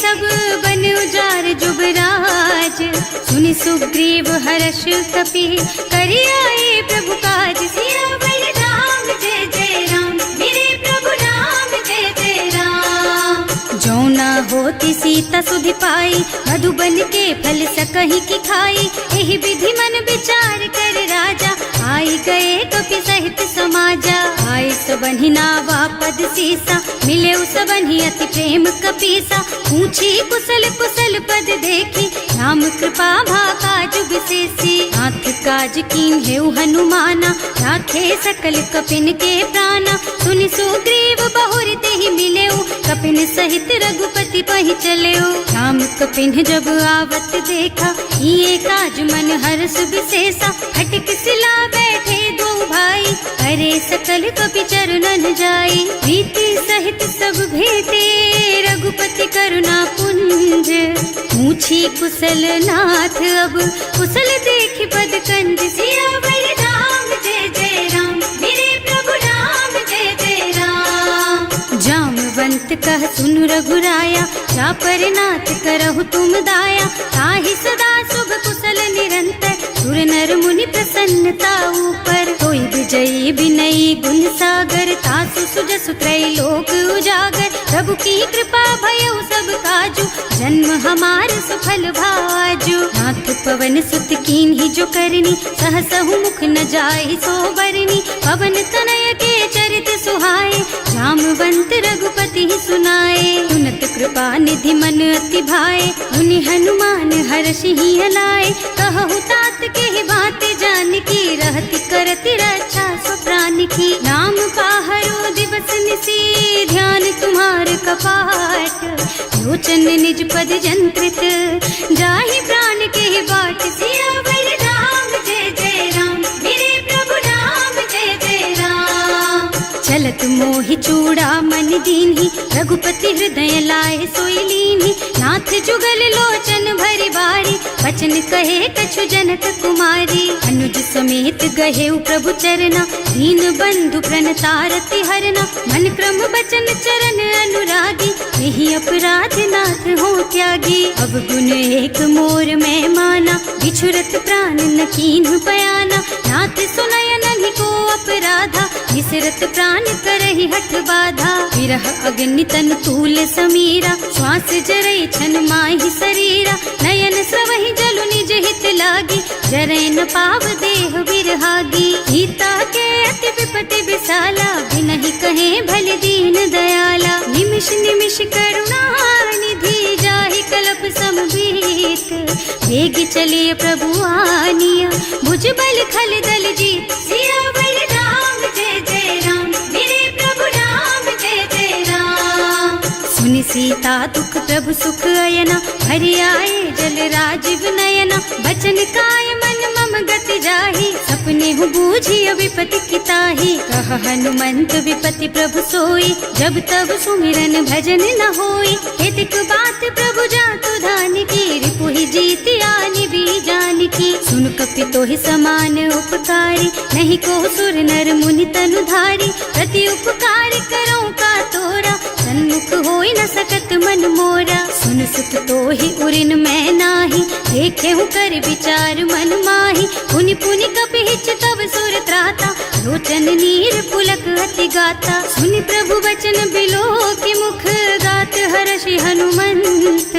सब बन उजार जुबराज। सुनि सुग्रीव हर्ष कपि करि आए प्रभु काज। सियावर राम जय जय राम मेरे प्रभु राम जय जय राम। जो ना होती सीता सुधि पाई मधुबन के फल सकहि की खाई। एहि विधि मन विचार कर राजा आई गए कपि सहित समाजा। आए सबन्हि नावा पद सीसा मिले सबन्हि अति प्रेम कपीसा। पूछी कुशल कुशल पद देखी राम कृपा भाका जुग सेसी। नाथ काज कीन्हेउ हनुमाना राखे सकल कपिन के प्राणा। सुनि सुग्रीव बहुर तेहि मिलेउ कपिन सहित रघुपति पहि चलेउ। राम कपिन जब आवत देखा ये काज मन हर्ष विशेषा। फटक सिला बैठे दो भाई अरे सकल कपि चरणन जाई। प्रीति सहित सब भेटे रघुपति करुणा पुंज। पूछी कुशल नाथ अब कुशल देख पद कंज। सियावर राम जय जय राम मेरे प्रभु राम जय जय राम। जामवंत कह सुनु रघुराया जा पर नाथ करहु तुम दाया। ताहि सदा शुभ कुशल निरंतर सुर नर मुनि प्रसन्नता ऊपर। कोई विजयी विनयी गुण सागर तासु सुजसु त्रैलोक उजागर। प्रभु की कृपा भयउ सब काजू जन्म हमार सफल भाजू। नाथ पवन सुत कीन्ही जो करनी सहसहु मुख न जाहि सो बरनी। पवन तनय के चरित सुहाए जामवंत रघुपति सुनाए। सुनत कृपा निधि मन अति भाए मुनि हनुमान हर्षि ही हलाए। कहु तात के ही बात जान की रहती करती रक्षा सो प्राण की। नाम पाहरो दिवस निसी ध्यान तुम्हार कपाट। लोचन निज पद जंत्रित जाहि प्राण के ही बाट। सियावर राम जय जय राम मेरे प्रभु राम जय जय राम। चलत मोहि चूड़ा मन दीन्ही रघुपति हृदय लाए सोई लीन्ही। नाथ जुगल लोचन भरि बारी वचन कहे कछु जनक कुमारी। अनुज समेत गहेउ प्रभु चरना दीन बंधु प्रणतारति हरना। मन क्रम बचन चरण अनुरागी यही अपराध नाथ हो त्यागी। अब गुण एक मोर में माना बिछुरत प्राण न कीन्ह बयाना। नाथ सुनय नन्हि को अपराधा निसरत प्राण करहि हठ बाधा। विरह अग्नि तन तूल समीरा श्वास जरई छन माहि शरीरा। नयन स्रवहि जलु निज हित लागी जरै न पाव देह बिरहागी। सीता के अति विपति विशाला बिनहि कहे भल दीन दयाला। निमिष निमिष करुणा निधि जाहि कल्प समभीत वेग चलिए प्रभु आनिया, भुजबल खल दल जीत। सियावर राम जय जय राम, मेरे प्रभु राम जय जय राम। सुनि सीता दुख प्रभु सुख अयना, हरि आए जल राजीव नयना। बचन काय मन मम गति जाहि, सपने हूँ बूझी विपति किताही। कह हनुमंत विपति प्रभु सोई, जब तब सुमिरन भजन न होई। हेतिक बात प्रभु जातु धान की, रिपुहि जीति आनि बीजान की। सुन कपि तोहि समान उपकारी, नहीं को सुर नर मुनि तनु धारी। प्रति उपकार करो का तोरा, सन्मुख होई न सकत मन मोरा। सुन सुत तोहि उरिन मैं नाही, देखे हूँ कर विचार मन माही। पुनि पुनि कपि हिच तब सुर त्राता, लोचन नीर पुलक अति गाता। सुनि प्रभु वचन बिलो की मुख, गात हर्षि हनुमंत।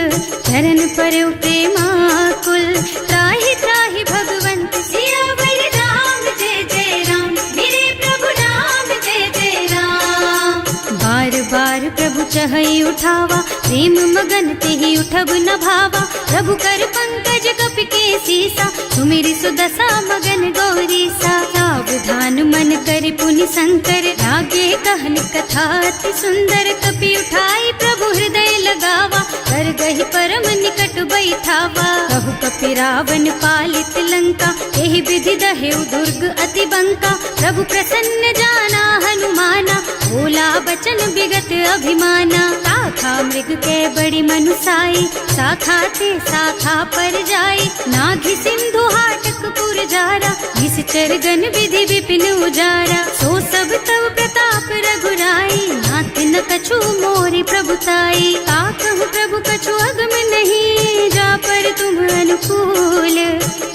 चरण परउ प्रेमाकुल, त्राहि त्राहि भगवंत। सियावर राम जय जय राम, मेरे प्रभु राम जय जय राम। बार बार प्रभु चहई उठावा, प्रेम मगन तेहि उठब न भावा। प्रभु कर पंकज कपि के सीसा, सुमिरि सुदशा मगन गौरीसा। सावधान मन कर पुनि शंकर, लागे कहन कथा अति सुंदर। कपि उठाई प्रभु हृदय लगावा, कर गहि परम निकट बैठावा। कहु कपि रावण पालित लंका, एहि विधि दहेउ दुर्ग अति बंका। प्रभु प्रसन्न जाना हनुमाना, बोला बचन विगत अभिमाना। शाखा मृग के बड़ी मनुसाई, शाखा ते शाखा पर जाई। नाघि सिंधु हाटक पुर जारा, निश्चर गण विधि विपिन उजारा। सो सब तव प्रताप रघुराई, नाथ न कछु मोरि प्रभुताई। ताकहु प्रभु कछु अगम नहीं, जा पर तुम अनुकूल।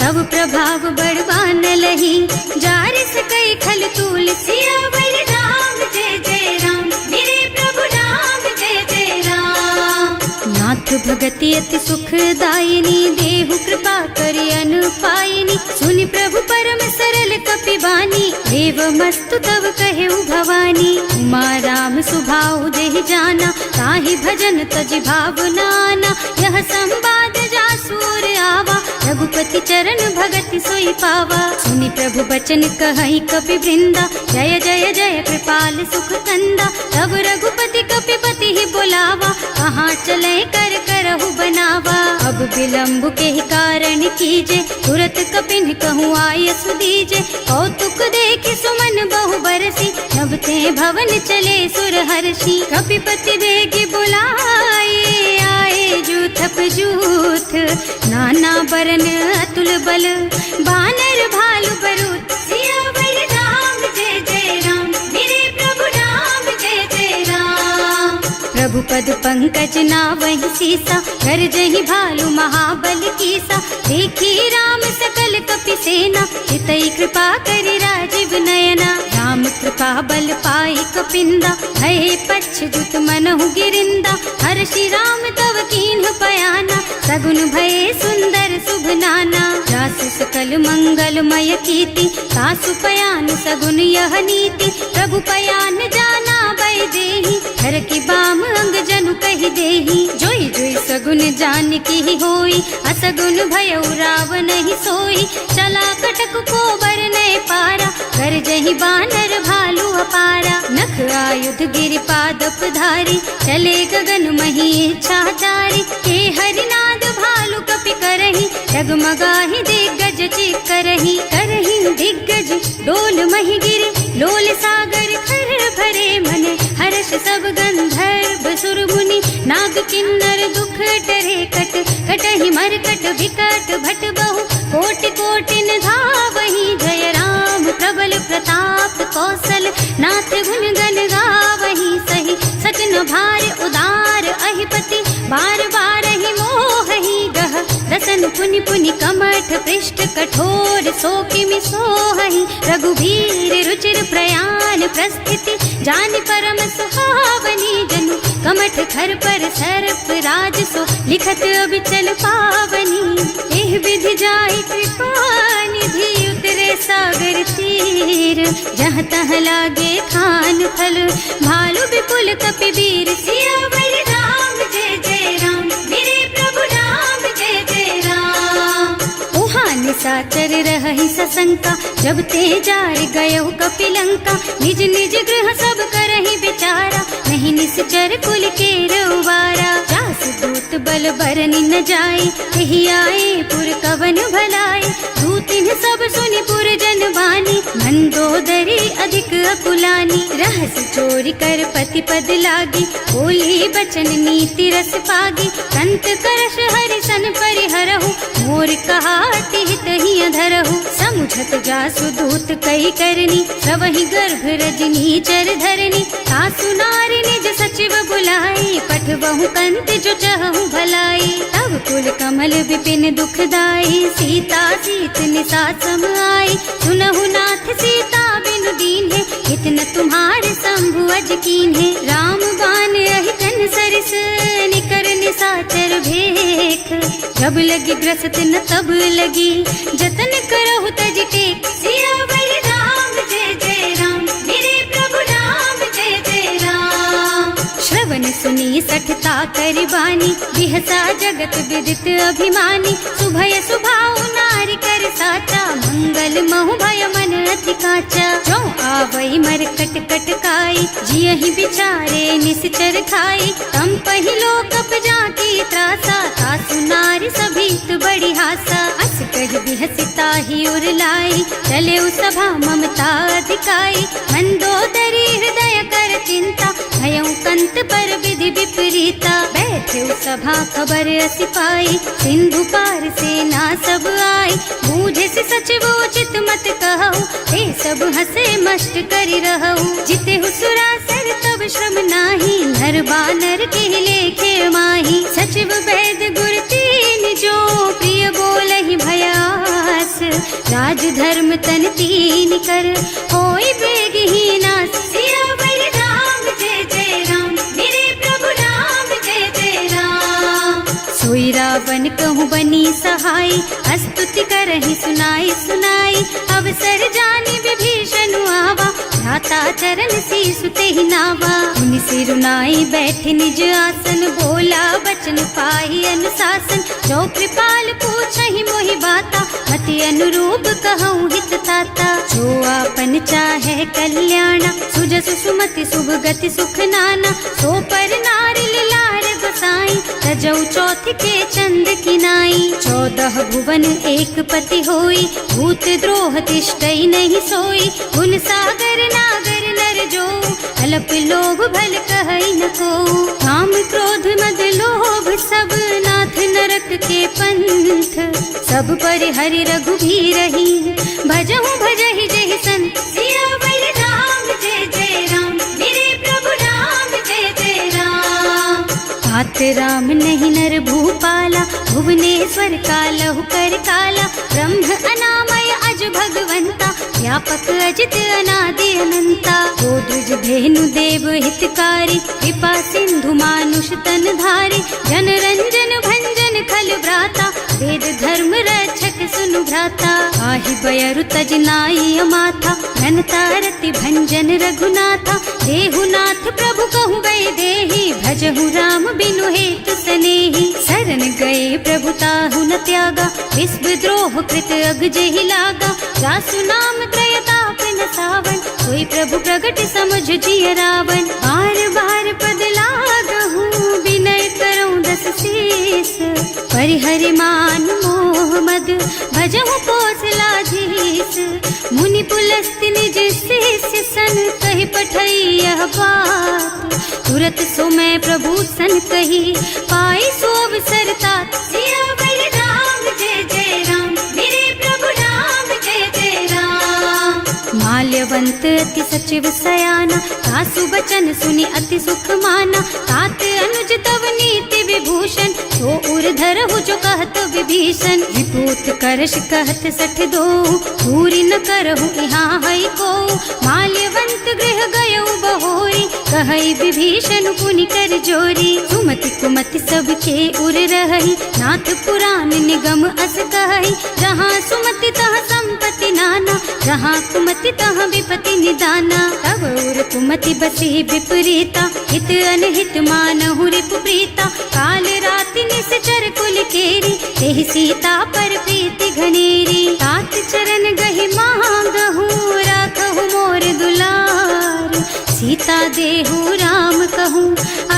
तब प्रभाव बड़वान लही, जारि सकई खल तूल। सियावर राम जय जय राम, मेरे प्रभु राम जय जय राम। नाथ भगति अति सुखदायिनी, देहु कृपा करि अनुपायिनी। सुनि प्रभु परम सरल कपि बानी, देव मस्तु तव कहेउ भवानी। उमा राम सुभाउ जेहि जाना, ताहि भजन तजि भावनाना। यह संवाद जासु और आवा, रघुपति चरण भगति सोई पावा। सुनि प्रभु बचन कहई कपि वृंदा, जय जय जय कृपाल सुख कंदा। तब रघुपति कपि पति ही बोलावा, कहाँ चले कर करहु बनावा। अब विलम्ब के ही कारण कीजे, तुरत कपिन कहूँ आयस दीजे। कौतुक देखि सुमन बहु बरसी, नभ ते भवन चले सुर हर्षि। कपिपति बेगी बुलाए, आए जूथप जूथ। नाना बरन अतुल बल, बानर भालु बरूथ। सियावर राम जय जय राम, मेरे प्रभु राम जय जय राम। प्रभु पद पंकज नावहि सीसा, कर जहि भालु महाबल कीसा। देखी राम सकल कपि सेना, चितई कृपा करि राजीव नयना। राम कृपा बल पाई कपिंदा, भये पच्छ्युत मनहु गिरिंदा। हर्षि राम तव कीन्ह पयाना, सगुन भये सुंदर शुभ नाना। जासु सकल मंगलमय कीर्ति, तासु पयान सगुन यह नीति। प्रभु पयान जाना भय देहि, हर की बाम अंग जनु कहि देहि। जोई जोई सगुन जान की होई, असगुन भयउ रावण ही सोई। चला कटक को बरने पारा, कर जहि बानर भालु अपारा। नख आयुध गिरि पादप धारी, चले गगन मही इच्छा जारी। हे हरिनाद भालु कपि करहि, डगमगाहि दिग्गज चित करहि। करहि दिग्गज डोल मही गिरे, लोल सागर खर भरे मन। हर्ष सब गंधर्व सुर मुनि, नाग किन्नर दुख टरे कट। कटहि मरकट विकट भट बहु, कोटि कोटिन धावहि। जय राम प्रबल प्रताप कौशल, नाथ गुण गण गावहि। सही सचन भार उदार अहिपति, बार बार ही मोहि गह। दसन पुनि पुनि कमठ पृष्ठ, कठोर सो किमि सोहि। रघुवीर रुचिर प्रयाण प्रस्थिति, जानि परम सुहावनी। जनु कमठ खर पर सर्प राज सो, लिखत अबिचल पावनी। एह विधि जाहि कृपा निधि, उतरे सागर तीर। जहाँ तहाँ लागे खान फल, भालु विपुल कपि वीर। सियावर राम जय जय राम, मेरे प्रभु राम जय जय राम। शंका, जब ते जार गयो कपिलंका। निज निज गृह सब करहि विचारा, नहीं निश्चर कुल के रउवारा। जास दूत बल बरनि न जाई, यही आए पुर कवन भलाई। दूतिन सब सुनि पुर जन बानी, मंदोदरी अधिक अकुलानी। रहस चोरी कर पति पद लागी, बोली बचन नीति रस पागी। कंत करश हरि सन परिहरहु, मोर कहा अति हित ही अधरहु। समुझत जासु दूत कही करनी, सवहि गर्भ रजनी चर धरनी। सासु नारी निज सचिव बुलाई, पठबहु कंत जो चहु भलाई। तब कुल कमल विपिन दुखदाई, सीता सीत निसात सम आई। सुनहु नाथ सीता बिनु दीन्हे, इतना तुम्हारे शंभु अज कीन्हे। राम बान अहितन सरिस, निकर निसाचर भेख। जब लगी ग्रसत न तब लगी, जतन करहु तज टेक। सियावर राम जय जय राम, मेरे प्रभु राम जय जय राम। श्रवण सुनी सठता करिबानी, बिहसा जगत विदित अभिमानी। सुभय सुभाउ नारी कर साचा, मंगल महु भय मन अति काचा। जो आवई मरकट कटकाई, जियहि बिचारे निश्चर खाई। तम पहिलो कप जाकी त्रासा, सासु नारी सभीत बड़ी हासा। अस कह बिहसिता ही उर लाई, चले सभा ममता अधिकाई। मंदोदरी हृदय कर चिंता, भयउ कंत पर विधि विपरीता। बैठे सभा खबर असी पाई, सिंधु पार सेना सब आई। बूझे से सचिव उचित मत कहु, हे सब हसे मस्त करि रहु। जिते हुसुरासर तब श्रम नाही, नर बानर के लेखे माही। सचिव वैद गुर तीन जो, प्रिय बोलहि भयास। राज धर्म तन तीन कर, होई बेगहि नास। सियावर राम जय जय राम, मेरे प्रभु राम जय जय राम। सोई रावण कहूँ बनी सहाई, स्तुति करहि सुनाई सुनाई। अवसर जानी विभीषण आवा, भ्राता चरण सीसु तेहि नावा। मुनि सिरुनाई बैठे निज आसन, बोला बचन पाहि अनुशासन। जो कृपाल पूछहि मोहि बाता, मति अनुरूप कहूँ हित ताता। जो आपन चाहे कल्याणा, सुजसु सुमति शुभ गति सुख नाना। सो पर नारी लार गोसाई, तजौ चौथ के चंद किनाई। 14 भुवन एक पति होई, भूत द्रोह तिष्ठई नहीं सोई। गुण सागर नागर नर जो, अल्प लोभ भल कहई न को। काम क्रोध मद लोभ सब, नाथ नरक के पंथ। सब पर हरि रघुबीरहि, भजहु भजहि जहि संत। सियावर राम जय जय राम, मेरे प्रभु राम जय जय राम। हाथ राम नहीं नर भूपाला, भुवनेश्वर कालहु कर काला। ब्रह्म अनामय अज भगवंता, व्यापक अजित अनादि अनंता। गोदृज धेनु देव हितकारी, कृपा सिंधु मानुष तन धारी। जन रंजन भंजन खल भ्राता, वेद धर्म रक्षक सुनु भ्राता। आहि बयरु तज नाई अमाथा, घनता रति भंजन रघुनाथा। देहुनाथ प्रभु कहु गए देहि, भजहु राम बिनु हेतु सनेहि। शरण गए प्रभु ताहु न त्यागा, विश्व द्रोह कृत अग जेहि लागा। जासु नाम त्रय ताप न सावन, सोई प्रभु प्रगट समुझ जिय रावण। बार बार पद लागहु, विनय करऊं दस शीस। परिहरि मान मोह मद, भजहु कौशलाधीश। मुनि पुलस्त्य निज शिष्य सन, कहि पठई यह बात। तुरत सो मैं प्रभु सन कही, पाई सो अवसर तात। सियावर राम जय जय राम, मेरे प्रभु राम जय जय राम। माल्यवंत अति सचिव सयाना, सासु बचन सुनि अति सुख माना। तात अनुज तव नीति विभूषण, सो उर धरहु जो कहत विभीषण। विभूत करश कहत सठ दो, पूरी न करहु यहाँ हई को। माल्यवंत गृह गयो बहोरी, कहई विभीषण पुनि कर जोरी। सुमति कुमति सबके उर रहई, नाथ पुराण निगम अस कहई। जहाँ सुमति तहाँ संपत्ति नाना, जहाँ कुमति तहाँ विपति निदाना। तब उर कुमति बसी विपरीता, हित अनहित मानहु रिपु प्रीता। काल राति निश्चर कुल केरी, तेहि सीता पर प्रीति घनेरी। तात चरण गहि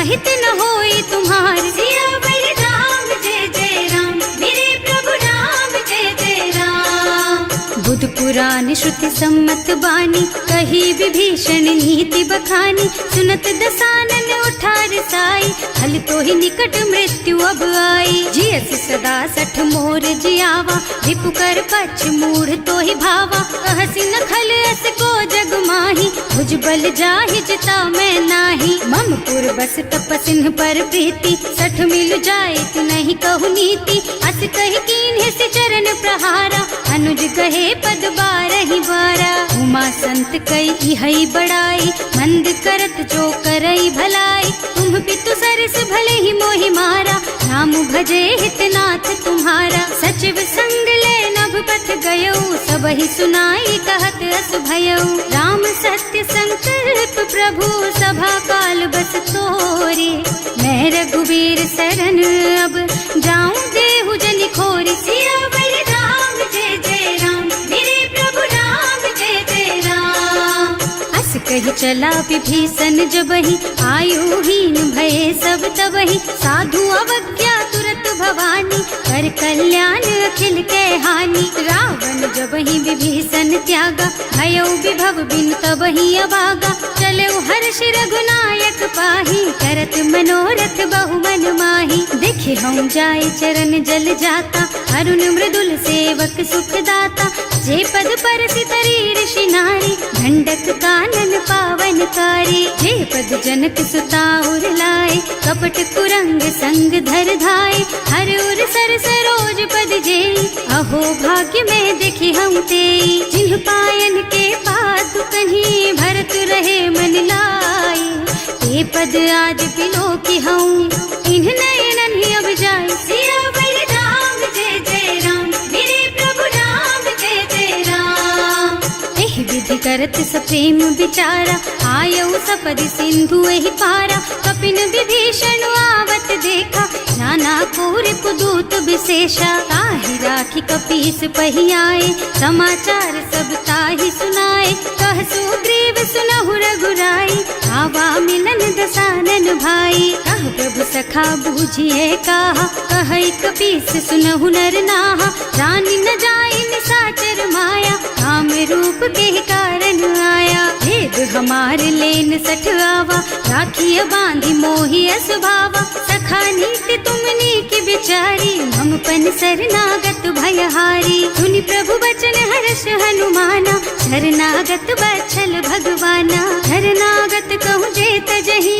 सहित न होई तुम्हार। सियावर राम जय जय राम, मेरे प्रभु राम जय जय राम। बुध पुराण श्रुति सम्मत बानी, कही विभीषण नीति बखानी। सुनत दसानन उठार साई, हल तो ही निकट मृत्यु अब आई। जियस सदा सठ मोर जियावा, रिपु कर पछ मूढ़ तो ही भावा। अहसि न खल अस को जग माही, भुज बल जाहि जिता मैं नाही। मम पुर बस तपसिन पर प्रीति, सठ मिल जाए तु नहीं कहु नीति। अस कहि कीन्हे से चरण प्रहारा, अनुज कहे पद बारहि बारा। उमा संत कई इहई बड़ाई, मंद करत जो करई भलाई। तुम पितु सरस भले ही मोहि मारा, नाम भजे हितनाथ तुम्हारा। सचिव संग ले नभ पथ गयो, सबहि सुनाई कहत अस भयो। राम सत्य संकल्प प्रभु, सभा काल बस तोरे। मैं रघुवीर शरण अब, जाऊं देहु जनि खोरी। सियावर राम जय जय राम, मेरे प्रभु राम जय जय राम। अस कही चला विभीषण जबहि, आयुहीन भये सब तबहि। साधु अवज्ञा तुरत भवानी, कर कल्याण अखिल के हानि। रावण जबहि विभीषण त्यागा, भयो विभव बिन तबहि अभागा। चलो हर्ष रघुनायक पाहि, करत मनोरथ बहु मन माहि। देखे हम जाय चरण जल जाता, अरुण मृदुल सेवक सुख दाता। जे पद पर सितरी ऋषि नारी, ढंडक कानन पावन कारी। जे पद जनक सुता उर लाए, कपट कुरंग संग धर धाय। हर उर सर सरोज पद जेई, अहो भाग्य में देखी हम तेई। जिन्ह पायन के पादु कन्ही, भरत रहे मन लाई। ते पद आज बिलो की हूँ, इन्ह नयनन ही अब जाए। सियावर राम जय जय राम, मेरे प्रभु राम जय जय राम। एहि विधि करत सप्रेम विचारा, आयऊ सपदि सिंधु एहि पारा। कपिन विभीषण आवत देखा, नाना कोर कुदूत विशेषा। ताहि राखी कपीस पहि आए, समाचार सब ताहि सुनाए। कह सुग्रीव सुनहु रघुराई, आवा मिलन दसानन भाई। कह प्रभु सखा बूझिए काहा, कहै कपीस सुनहु नर नाहा। रानी न जाय निसाचर माया, काम रूप के कारण आया। भेद हमार लेन सठ आवा, राखिय बांधि मोहि असभावा। सखा नीति तुमनी की बिचारी, हम पन शरणागत भयहारी। सुनि प्रभु वचन हर्ष हनुमाना, शरणागत बछल भगवाना। शरणागत कहूँ जे तजहि,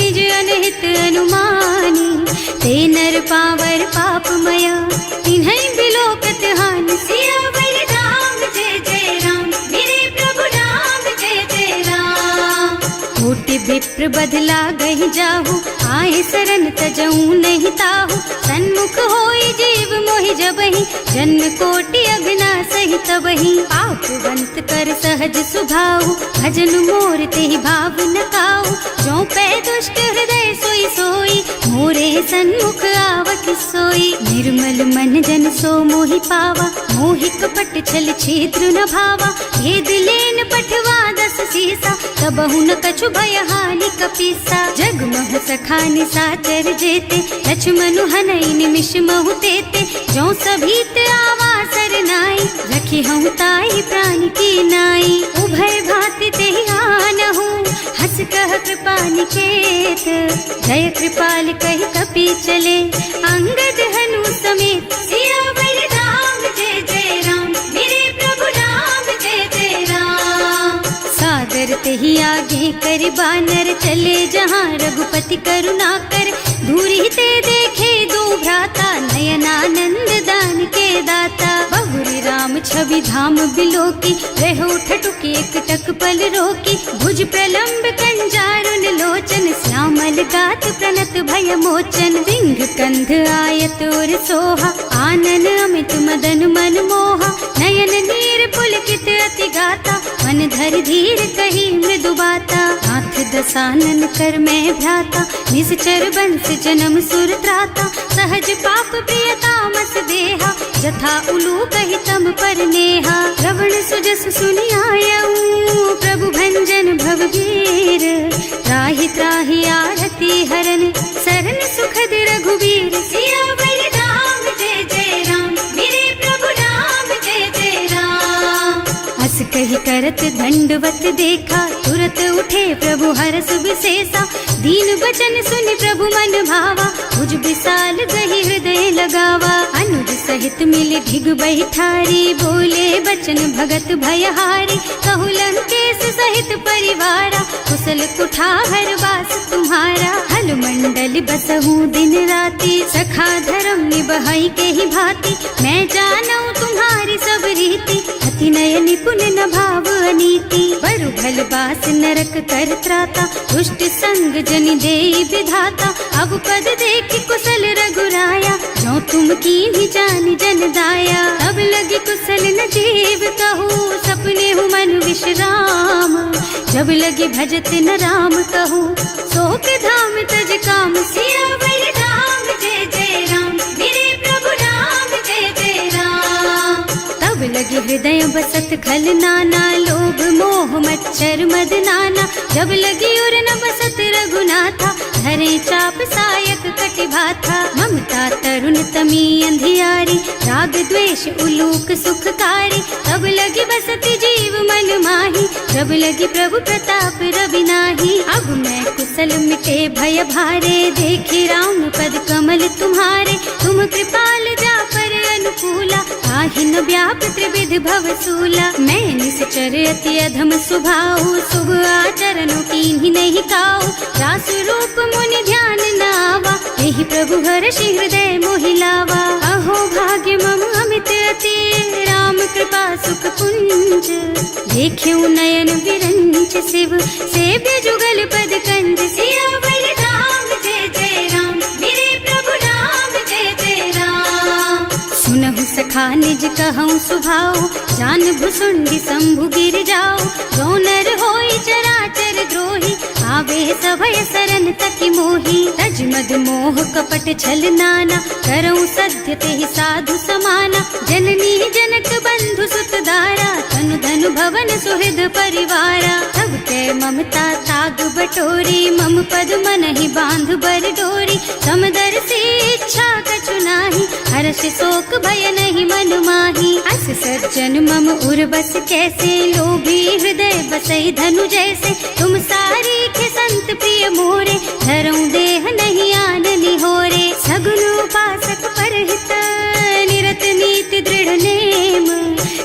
निज अनहित अनुमानी। ते नर पावर पापमय, तिन्है बिलोकत हानि। सियावर राम जय जय राम, मेरे प्रभु राम जय जय राम। कोटि विप्र बदला गहि जाहु, आए शरण तजऊ नहीं ताहु। सन्मुख होई जीव मोहि जबहि, जन्म कोटि अघना सहि तबहि। पापवंत कर सहज सुभाऊ, भजन मोर तेहि भाव न काऊ। जो पै दुष्ट हृदय सोई सोई, मोरे सन्मुख आवत सोई। निर्मल मन जन सो मोहि पावा, मोहि कपट छल छिद्र न भावा। भेद लेन पठवा दस सीसा, तबहु न कछु भय हानि कपीसा। जगमोह सखा निसाचर जेते, लक्ष्मण हनई निमिष महु तेते। जो सभीत आवा सरनाई, रखी हूँ ताई प्राण की नाई। उभय भांति तेहि आनहु, हस कह कृपा निकेत। जय कृपाल कहि कपि चले, अंगद हनु समेत। सियावर राम जय जय राम, मेरे प्रभु राम जय जय राम। सादर तेहि आगे कर बानर, चले जहाँ रघुपति करुणा कर। दूरी ते देखे दो भ्राता, नयनानंद दान के दाता। बहुरी राम छवि धाम बिलोकी, रहो ठटुकी एकटक पल रोकी। भुज प्रलंब कंजारुन लोचन, श्यामल गात प्रणत भय मोचन। सिंह कंध आयत और सोहा, आनन अमित मदन मन मोहा। नयन नीर पुलकित अति गाता, मन धर धीर कही मृदु बाता। नाथ दसानन कर मैं भ्राता, निश्चर बंस जन्म सुर त्राता। सहज पाप प्रिय तामस देहा, जथा उलू कहि तम पर नेहा। श्रवण सुजस सुनि आयऊ, प्रभु भंजन भवभीर। त्राहि त्राहि आरती हर नयन सरन सुखद रघुबीर। सियावर राम जय जय राम, मेरे प्रभु राम जय जय राम। हस कही करत दंडवत देखा, तुरत उठे प्रभु हरष विशेषा। दीन बचन सुनि प्रभु मन भावा, भुज विशाल गही हृदय लगावा। अनुज सहित मिले ढिग बैठारी, बोले बचन भगत भयहारी। कहु लंकेश सहित परिवारा, कुशल कुठार वास तुम्हारा। हल मंडल बसहु दिन राति, सखा धर्म निबहाई के ही भांति। मैं जानू तुम्हारी सब रीति, अति नय निपुण न भाव अनीति। बरु भल बास नरक कर त्राता, दुष्ट संग जनि देई विधाता। अब पद देखि कुशल रघुराया, जो तुम कीन्ही जानि जन दाया। अब लगी कुशल न जीव कहूँ, सपने हूँ मन विश्राम। जब लगी भजत न राम कहूँ, शोक धाम तज काम। सियावर राम जय जय राम, मेरे प्रभु राम जय जय राम। तब लगी हृदय बसत खल नाना, लोभ मोह मच्छर मद नाना। जब लगी उर न बसत रघुनाथा, धरे चाप सायक कटि भाथा। ममता तरुण तमी अंधियारी, राग द्वेष उलूक सुखकारी। तब लगी बसती जीव मन माही, जब लगी प्रभु प्रताप रवि नाही। अब मैं कुशल मिटे भय भारे, देखी राम पद कमल तुम्हारे। तुम कृपाल जा पर अनुकूला, ताहि न व्याप त्रिविध भव सूला। मैं निश्चर अति अधम स्वभाव, शुभ आचरणों कीन्ही नहीं काऊ। रास रूप मुनि ध्यान न आवा, यही प्रभु हर्षि हृदय मोहि लावा। अहो भाग्य मम अमित अति, राम कृपा सुख पुंज। देख्यऊ नयन विरंच शिव, सेव्य जुगल पद कंज। सियावर राम जय जय राम, मेरे प्रभु राम जय जय राम। सुनहु सखा निज कहऊँ सुभाऊ, जान भुसुंडी शंभु गिर जाओ। जो नर होई चराचर द्रोही, आवे सभय सरन तकी मोही। तज मद मोह कपट छल नाना, करऊँ सत्य तेहि साधु समाना। जननी जनक बंधु सुत दारा, तनु धनु भवन सुहृद परिवारा। तब कै ममता ताग बटोरी, मम पद मनहि बांध बर डोरी। समदर्शी इच्छा कछु नाही, हर्ष शोक भय नहीं मन माही। अस सज्जन मम उर बस कैसे, लोभी हृदय बसई धनु जैसे। तुम सारी के संत प्रिय मोरे, धरऊं देह नहीं आन निहोरे। सगुन उपासक परहित, निरत नीति दृढ़ नेम।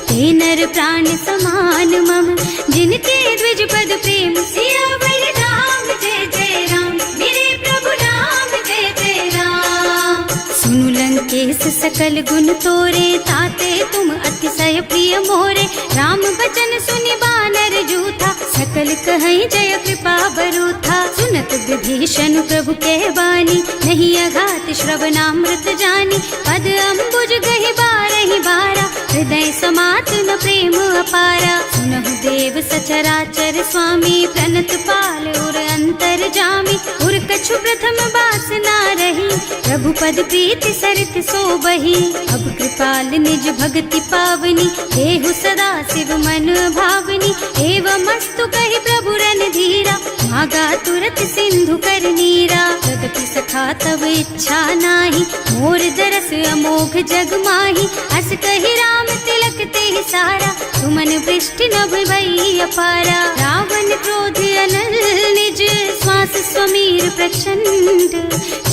ते नर प्राण समान मम, जिनके द्विज पद प्रेम। सियावर राम जय जय राम, मेरे प्रभु राम जय जय राम। सुनु लंकेश सकल गुण तोरे, ताते तुम अतिशय प्रिय मोरे। राम बचन सुनि बानर जूथा, सकल कहई जय कृपा बरूथा। सुनत विभीषण प्रभु कह बानी, नहीं अघात श्रवणामृत जानी। पद अम्बुज गहि बारहि बारा, हृदय समात न प्रेम अपारा। सुनहु देव सचराचर स्वामी, प्रणत पाल उर अंतर जामी। उर कछु प्रथम बास ना रही, प्रभु पद प्रीति सरित सोबही। अब कृपाल निज भक्ति पावनी, देहु सदा शिव मन भावनी। एवं मस्तु कहि प्रभु रन धीरा, मागा तुरत सिंधु कर नीरा। जगति सखा तब इच्छा नाही, मोर दरस अमोघ जग माही। अस कहि राम तिलक तेहि सारा, तुमन वृष्टि नभ भई अपारा। रावण क्रोध अनल निज, श्वास स्वमीर प्रचंड।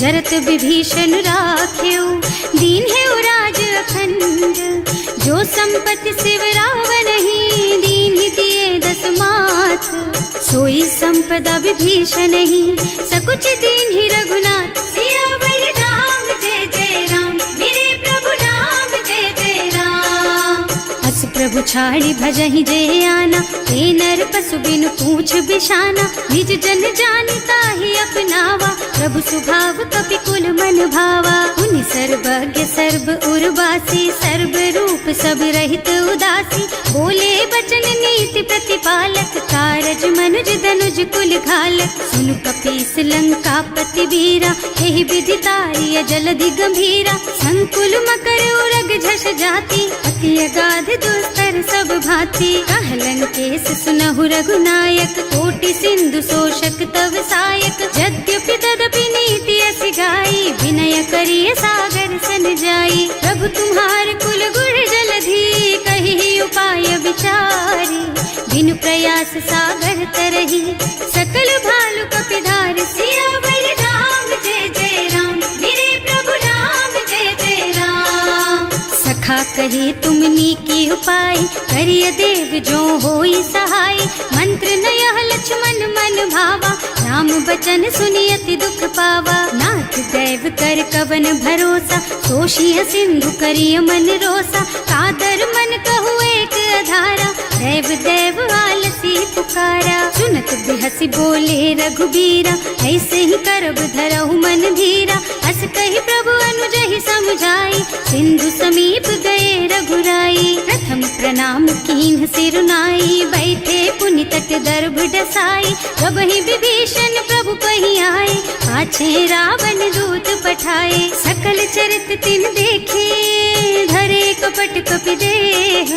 जरत विभीषण राख्यो, दीन है राज अखंड। जो संपत्ति शिव रावण ही, दीन ही दिए दस माथ। सोई संपदा विभीषण ही, सकुच दीन ही रघुनाथ। सियावर राम जय जय राम, मेरे प्रभु राम जय जय राम। अस प्रभु छाड़ी भजहि जय आना, ते नर पशु बिनु पूछ बिशाना। निज जन जानता ही अपनावा, प्रभु स्वभाव कपि कुल मन भावा। उनि सर्वज्ञ सर्व उर्वासी, सर्व रूप सब रहित उदासी। बोले बचन नीति प्रतिपालक, कारज मनुज धनुज कुल घालक। सुनु कपीस लंकापति वीरा, एहि विधि तारिय जलधि गंभीरा। संकुल मकर उरग झष जाति, अति अगाध दुस्तर सब भांति। कह लंकेश सुनहु रघुनायक, कोटि सिंधु शोषक तव सायक। यद्यपि तदपि नीति विनय करिए सागर सन जाई। प्रभु तुम्हार कुल गुण जलधि कही उपाय विचारी। बिनु प्रयास सागर तरही सकल भालु कपिधार। सियावर राम जय जय राम मेरे प्रभु राम जय जय राम। सखा कहे तुमनी की उपाय करिय देव जो होई सहाय। मंत्र नयह लक्ष्मण मन भावा राम बचन सुनियति दुख पावा। नाथ दैव कर कवन भरोसा तोषिय सिंधु करिय मन रोसा। कादर मन कहु एक अधारा देव देव आलसी पुकारा। सुनत बिहसी बोले रघुबीरा ऐसे ही करब धरहु मन धीरा। हस कही प्रभु अनुजहि समझाई सिंधु समीप गए रघुराई। प्रथम प्रणाम कीन्ह सिरुनाई बैठे पुनि तट दर्भ डसाई। प्रभहि विभीषण प्रभु कहि आए पाछे रावण दूत पठाए। सकल चरित तिन देखे धरे कपट कपि देह।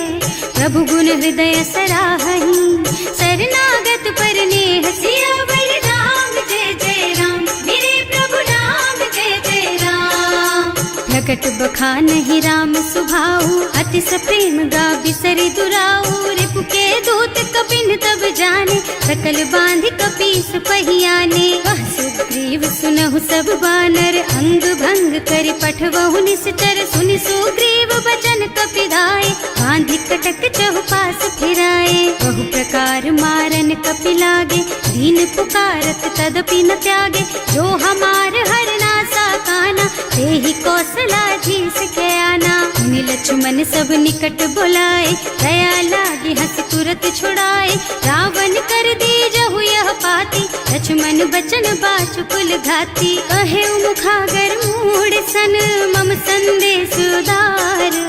प्रभु गुण हृदय सराहहि शरणागत पर नेह। सियावर राम जय जय राम मेरे प्रभु राम जय जय राम। प्रकट बखानहि राम सुभाऊ अति सप्रेम गा बिसरि दुराऊ। रिपु के दूत कपिन तब जाने सकल बांधि कपीस पहियाने। वह सुग्रीव सुनहु सब बानर अंग भंग करि पठवहु निश्चर। सुनि सुग्रीव बचन कपिधाय बांधि कटक चहुपास फिराए। बहु प्रकार मारन कपि लागे दीन पुकारत तदपि न त्यागे। जो हमार हरनासा काना तेहि कौशलाधीश के आना। मुनि लक्ष्मण सब निकट बुलाए दया लागी हंस तुरत छुड़ाए। रावण कर दीजहु यह पाती लक्ष्मण बचन बाचु कुल घाती। कहे मुखागर मूढ़ सन मम संदेश उदार।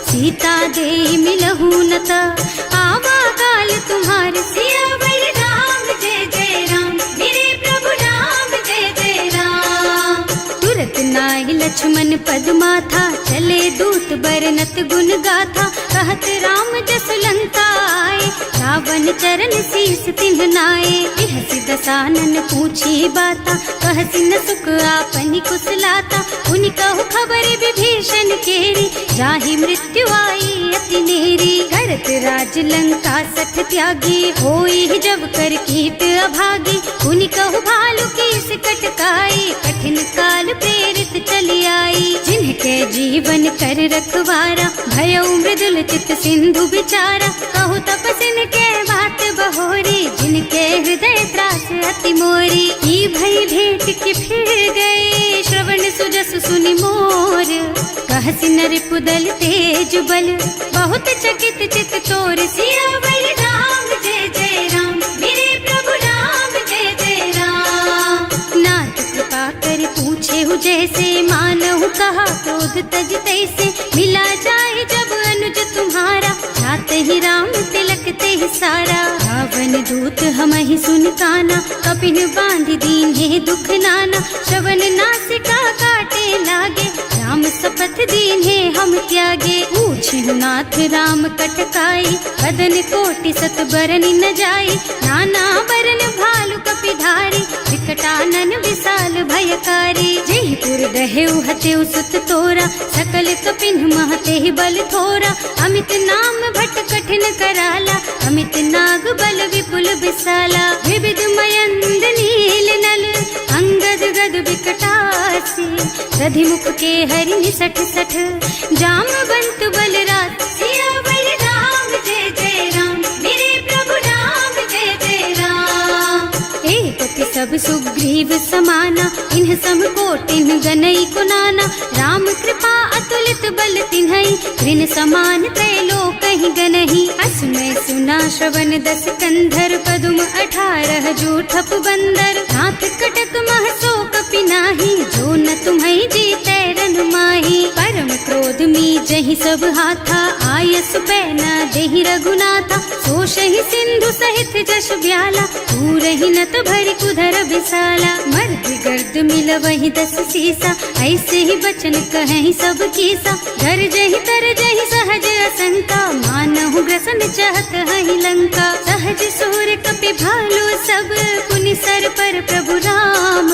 सीता दे मिलहु न ता आवा काल तुम्हार। सियावर राम जय जय राम मेरे प्रभु राम जय जय राम। तुरत नाहि लक्ष्मण पद माथा चले दूत बरनत गुण गाथा। कहत राम जस लंका आए रावण चरण शीस तिन्ह नाए। बिहसि दसानन पूछी बाता कहसि न सुख आपनि कुशलाता। उनि कहु खबर विभीषण केरी जाहि मृत्यु आई अति नेरी। करत राज लंका सठ त्यागी होई जब कर कीट अभागी। उनि कहु भालु कीस कटकाई कठिन काल प्रेरित चली आई। जिनके जीवन कर रखवारा भयउ मृदुल चित सिंधु बिचारा। कहु तपसिन के बात बहोरी जिनके हृदय त्रास अति मोरी। ई भई भेंट के फिर गए श्रवण सुजस सुनि मोर। कहसि नर पुदल तेज बल बहुत चकित चित तोर। सियावर राम जय जय राम मेरे प्रभु राम जय जय राम। नाथ कृपा कर पूछे हु जैसे मानहु कहा क्रोध तज तैसे। मिला जाए जब अनुज तुम्हारा जाते ही राम तिलक ते ही सारा। रावण दूत हमहि सुन काना कपिन बांधि दीन्हे दुख नाना। श्रवण नासिका काटे लागे राम शपथ दीन्हे हम त्यागे। पूछिहु नाथ राम कटकाई बदन कोटि सत बरन न जाई। नाना बरन भालु कपिधारी विकटानन विशाल भयकारी। जेहि पुर दहेउ हतेउ सुत तोरा सकल कपिन महते ही बल थोरा। अमित नाम भट कठिन कराला अमित नाग बल विपुल विशाला। विविध मयंद नील नल अंगद गद विकटासी। दधिमुख के हरि निसठ सठ जामवंत बलराज। सियावर राम जय जय राम मेरे प्रभु राम जय जय राम। एक पति सब सुग्रीव समाना इन्ह सम कोटिन गनई कुनाना। राम कृपा अतुलित बल तिन्हई ऋण समान त्रैलोकहि गनहि। असमय सुना श्रवण दस कंधर पदुम 18 जूठप बंदर। नाथ कटक महसो कपि नाही जो न तुम्है जीतै रन माही। परम क्रोध मी जहि सब हाथा आयस पैना देहि रघुनाथा सोशहि सिंधु सहित जश ब्याला पूरहि नत भरि कुधर विसाला मर्द गर्द मिल वही 10 सीसा ऐसे ही बचन कहें सब कीसा घर जहि तर जहि सहज असंका मानहु ग्रसन चाहत हहि लंका सहज सूर कपि भालू सब पुनि सर पर प्रभु राम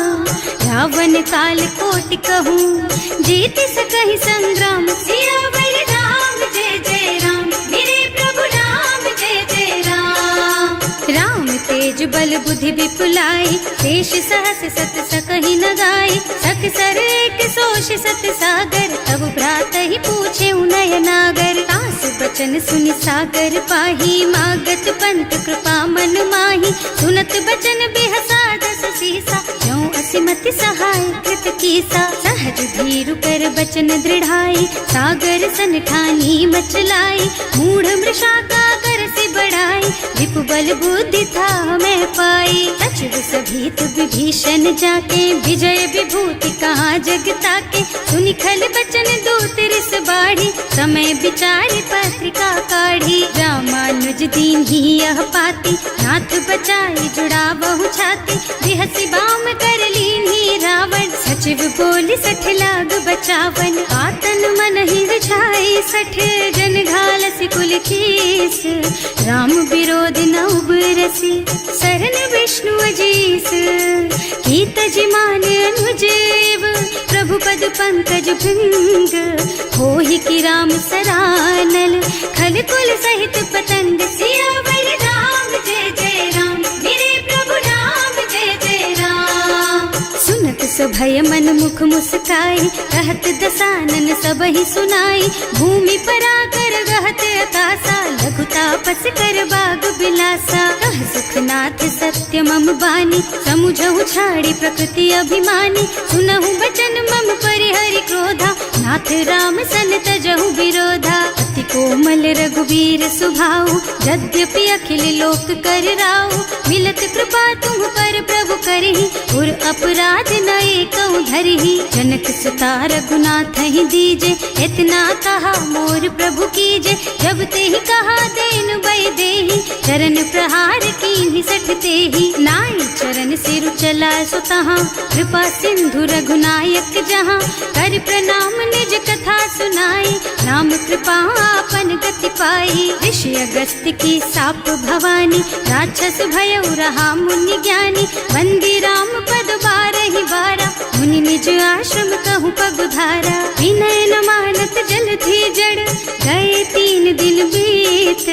रावण काल कोटि कहूँ जीत सकहि संग्राम सियावर राम जय जय राम मेरे प्रभु राम जय जय राम राम तेज बल बुद्धि विपुलाई शेष सहस सत सकहि न गाई सख सर एक सोष सत सागर तब भ्रात ही पूछे उनय नागर तास बचन सुनि सागर पाही मागत पंत कृपा मन माही सुनत बचन बिहसा 10 सीसा जो असिमति सहाय कृत कीसा सहज धीरु कर बचन दृढ़ाई सागर सन ठानी मचलाई मूढ़ मृषा का कर से बढ़ाई विपु बल बुद्धि था मैं पाई सचिव सभीत विभीषण जाके विजय विभूति कहाँ जगता के सुनि खल बचन दूत रिस बाढ़ी समय विचारी पत्रिका काढ़ी रामानुज दीन ही यह पाती नाथ बचाई जुड़ा बहु छाती बिहसी बाम कर लीनी रावण सचिव बोली 60 लाग बचावन आतन मन ही रिझाई 60 जन घालसी कुल कीस राम विरोध न उबरसी सरन विष्णु अजीस कीत जिमान अनुजेव प्रभु पद पंकज भृंग होहि की राम सरानल खल कुल सहित पतंग सियावर राम जय जय राम मेरे प्रभु राम जय जय राम सुनत सभय मन मुख मुस्काई कहत दसानन सबहि सुनाई भूमि पराकर गहत आकाशा लघु तापस कर बाग बिलासा कह सुखनाथ सत्य मम बानी समुझहु छाड़ी प्रकृति अभिमानी सुनहु बचन मम परिहरि क्रोधा नाथ राम सन तजहु विरोधा अति कोमल रघुवीर सुभाऊ यद्यपि अखिल लोक कर राऊ मिलत कृपा तुम पर प्रभु करहि और अपराध न एकौ धरहि जनक सुता रघुनाथ ही दीजे इतना कहा मोर प्रभु कीजे जब ते ही कहा देन बई देहि चरण प्रहार कीन्हि 60 तेहि नाई चरण सिर चला सुतहा कृपा सिंधु रघुनायक जहाँ कर प्रणाम निज कथा सुनाई राम कृपा आपन गति पाई ऋषि अगस्त्य की साप भवानी राक्षस भयउ रहा मुनि ज्ञानी बंदी राम पद 12 बारा मुनि निज आश्रम कहूँ पगुधारा विनय न मानत जल थी जड़ गए 3 दिन बीत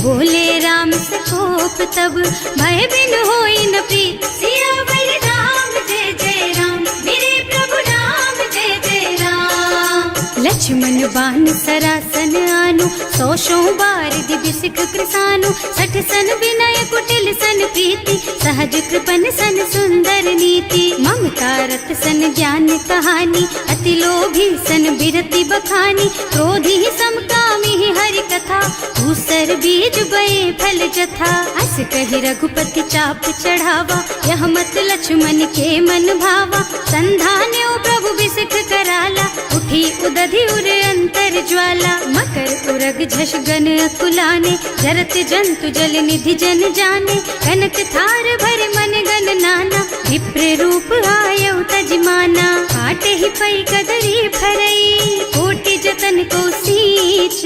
बोले राम सकोप तब भय बिन होई न प्रीत सियावर राम जय जय राम मेरे प्रभु राम जय जय राम लक्ष्मण बान सरासन आनु 100 बार दिव्य सिख कृसानु 60 सन विनय कुटिल सन प्रीति सहज कृपन सन सुंदर नीति ममता रत सन ज्ञान कहानी अति लोभी सन बिरति बखानी क्रोधी समकामी हरि कथा दूसर बीज बये फल जथा अस कहि रघुपति चाप चढ़ावा यह मत लक्ष्मण के मन भावा संधान्यो प्रभु बिसिख कराला उठी उदधि उर अंतर ज्वाला मकर उरग झष गन अकुलाने जरत जंतु जल निधि जन जाने कनक थार भर मन गन नाना विप्र रूप आयउ तजमाना काटे ही पई कदरी भरई कोटि जतन को सींच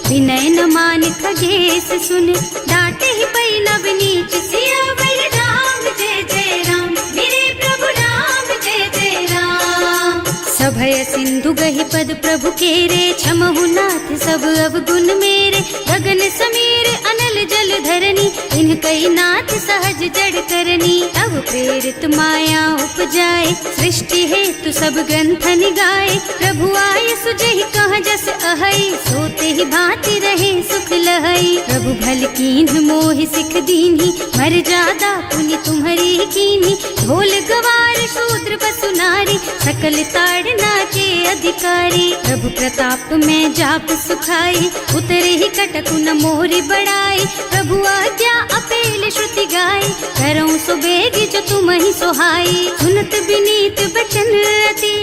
विनय न मान खगेश सुन डांटे ही पई नव नीच सियावर राम जय जय राम मेरे प्रभु राम जय जय राम सभय सिंधु गहि पद प्रभु केरे क्षमहु नाथ सब अवगुण मेरे गगन समीर अनल जल धरनी इन कई नाथ सहज जड़ करनी तब प्रेरित माया उपजाए सृष्टि हेतु सब ग्रंथन गाए प्रभु आय सुजहि कह जस अहै सोते ही भांति रहे सुख लहै प्रभु भल कीन्ह मोहि सिख दीन्ही मर जादा पुनि तुम्हरी कीन्ही ढोल गवार शूद्र बसु नारी सकल ताड़ना के अधिकारी प्रभु प्रताप में जाप सुखाई उतरे ही कटकु न मोरी बढ़ाई प्रभु आज्ञा अपेल श्रुति गाई करऊं सुबेग जो तुम ही सोहाई सुनत बिनीत बचन अति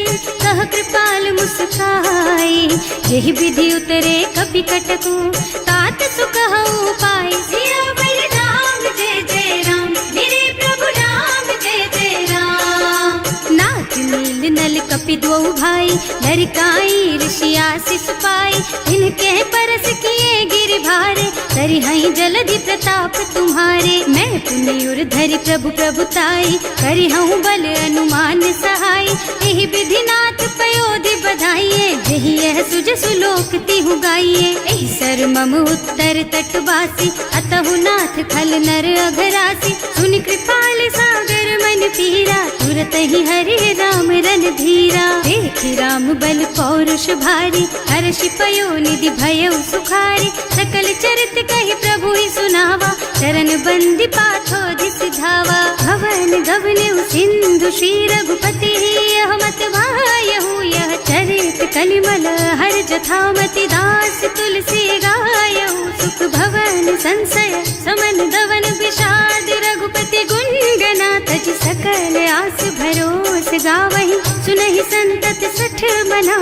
कह कृपाल मुस्काई, यही विधि उतरे कपि कटकु, तात सुख हऊ पाई। सियावर राम जय जय राम, मेरे प्रभु राम जय जय राम। नाथ नील नल कपि दो भाई, लड़काई ऋषि आशीष पाई। इनके परस किए गिर भारे, तरि हई जलधि प्रताप तुम्हारे। मैं पुनि उर धरि प्रभु प्रभुताई, करि हूँ बल अनुमान सहाय। यही विधि नाथ पयोधि बधाइए, यही यह सुज सुलोक तिहु गाइए। एहि सर मम उत्तर तटवासी, अतहु नाथ खल नर अघरासी। सुनि कृपाल सागर मन पीरा, तुरत ही हरि राम रन धीरा। देखि राम बल पौरुष भारी, हर्षि पयो निधि भयउ सुखारी। सकल चरित कहि प्रभु ही सुनावा, चरण बंदी पाथो सिधावा। भवन गवने सिंधु श्री रघुपति, यह मत वायहु यह चरित कलिमल हर जथामति। दास तुलसी गायहु, सुख भवन संशय समन दवन विषाद। रघुपति गुण गना तज सकल आस भरोस गावहि। सुनहि संतत सठ मना,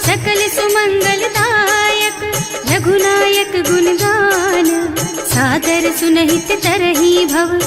सकल सुमंगल दायक। रघुनायक गुणगान, सादर सुनहित तरहि भव।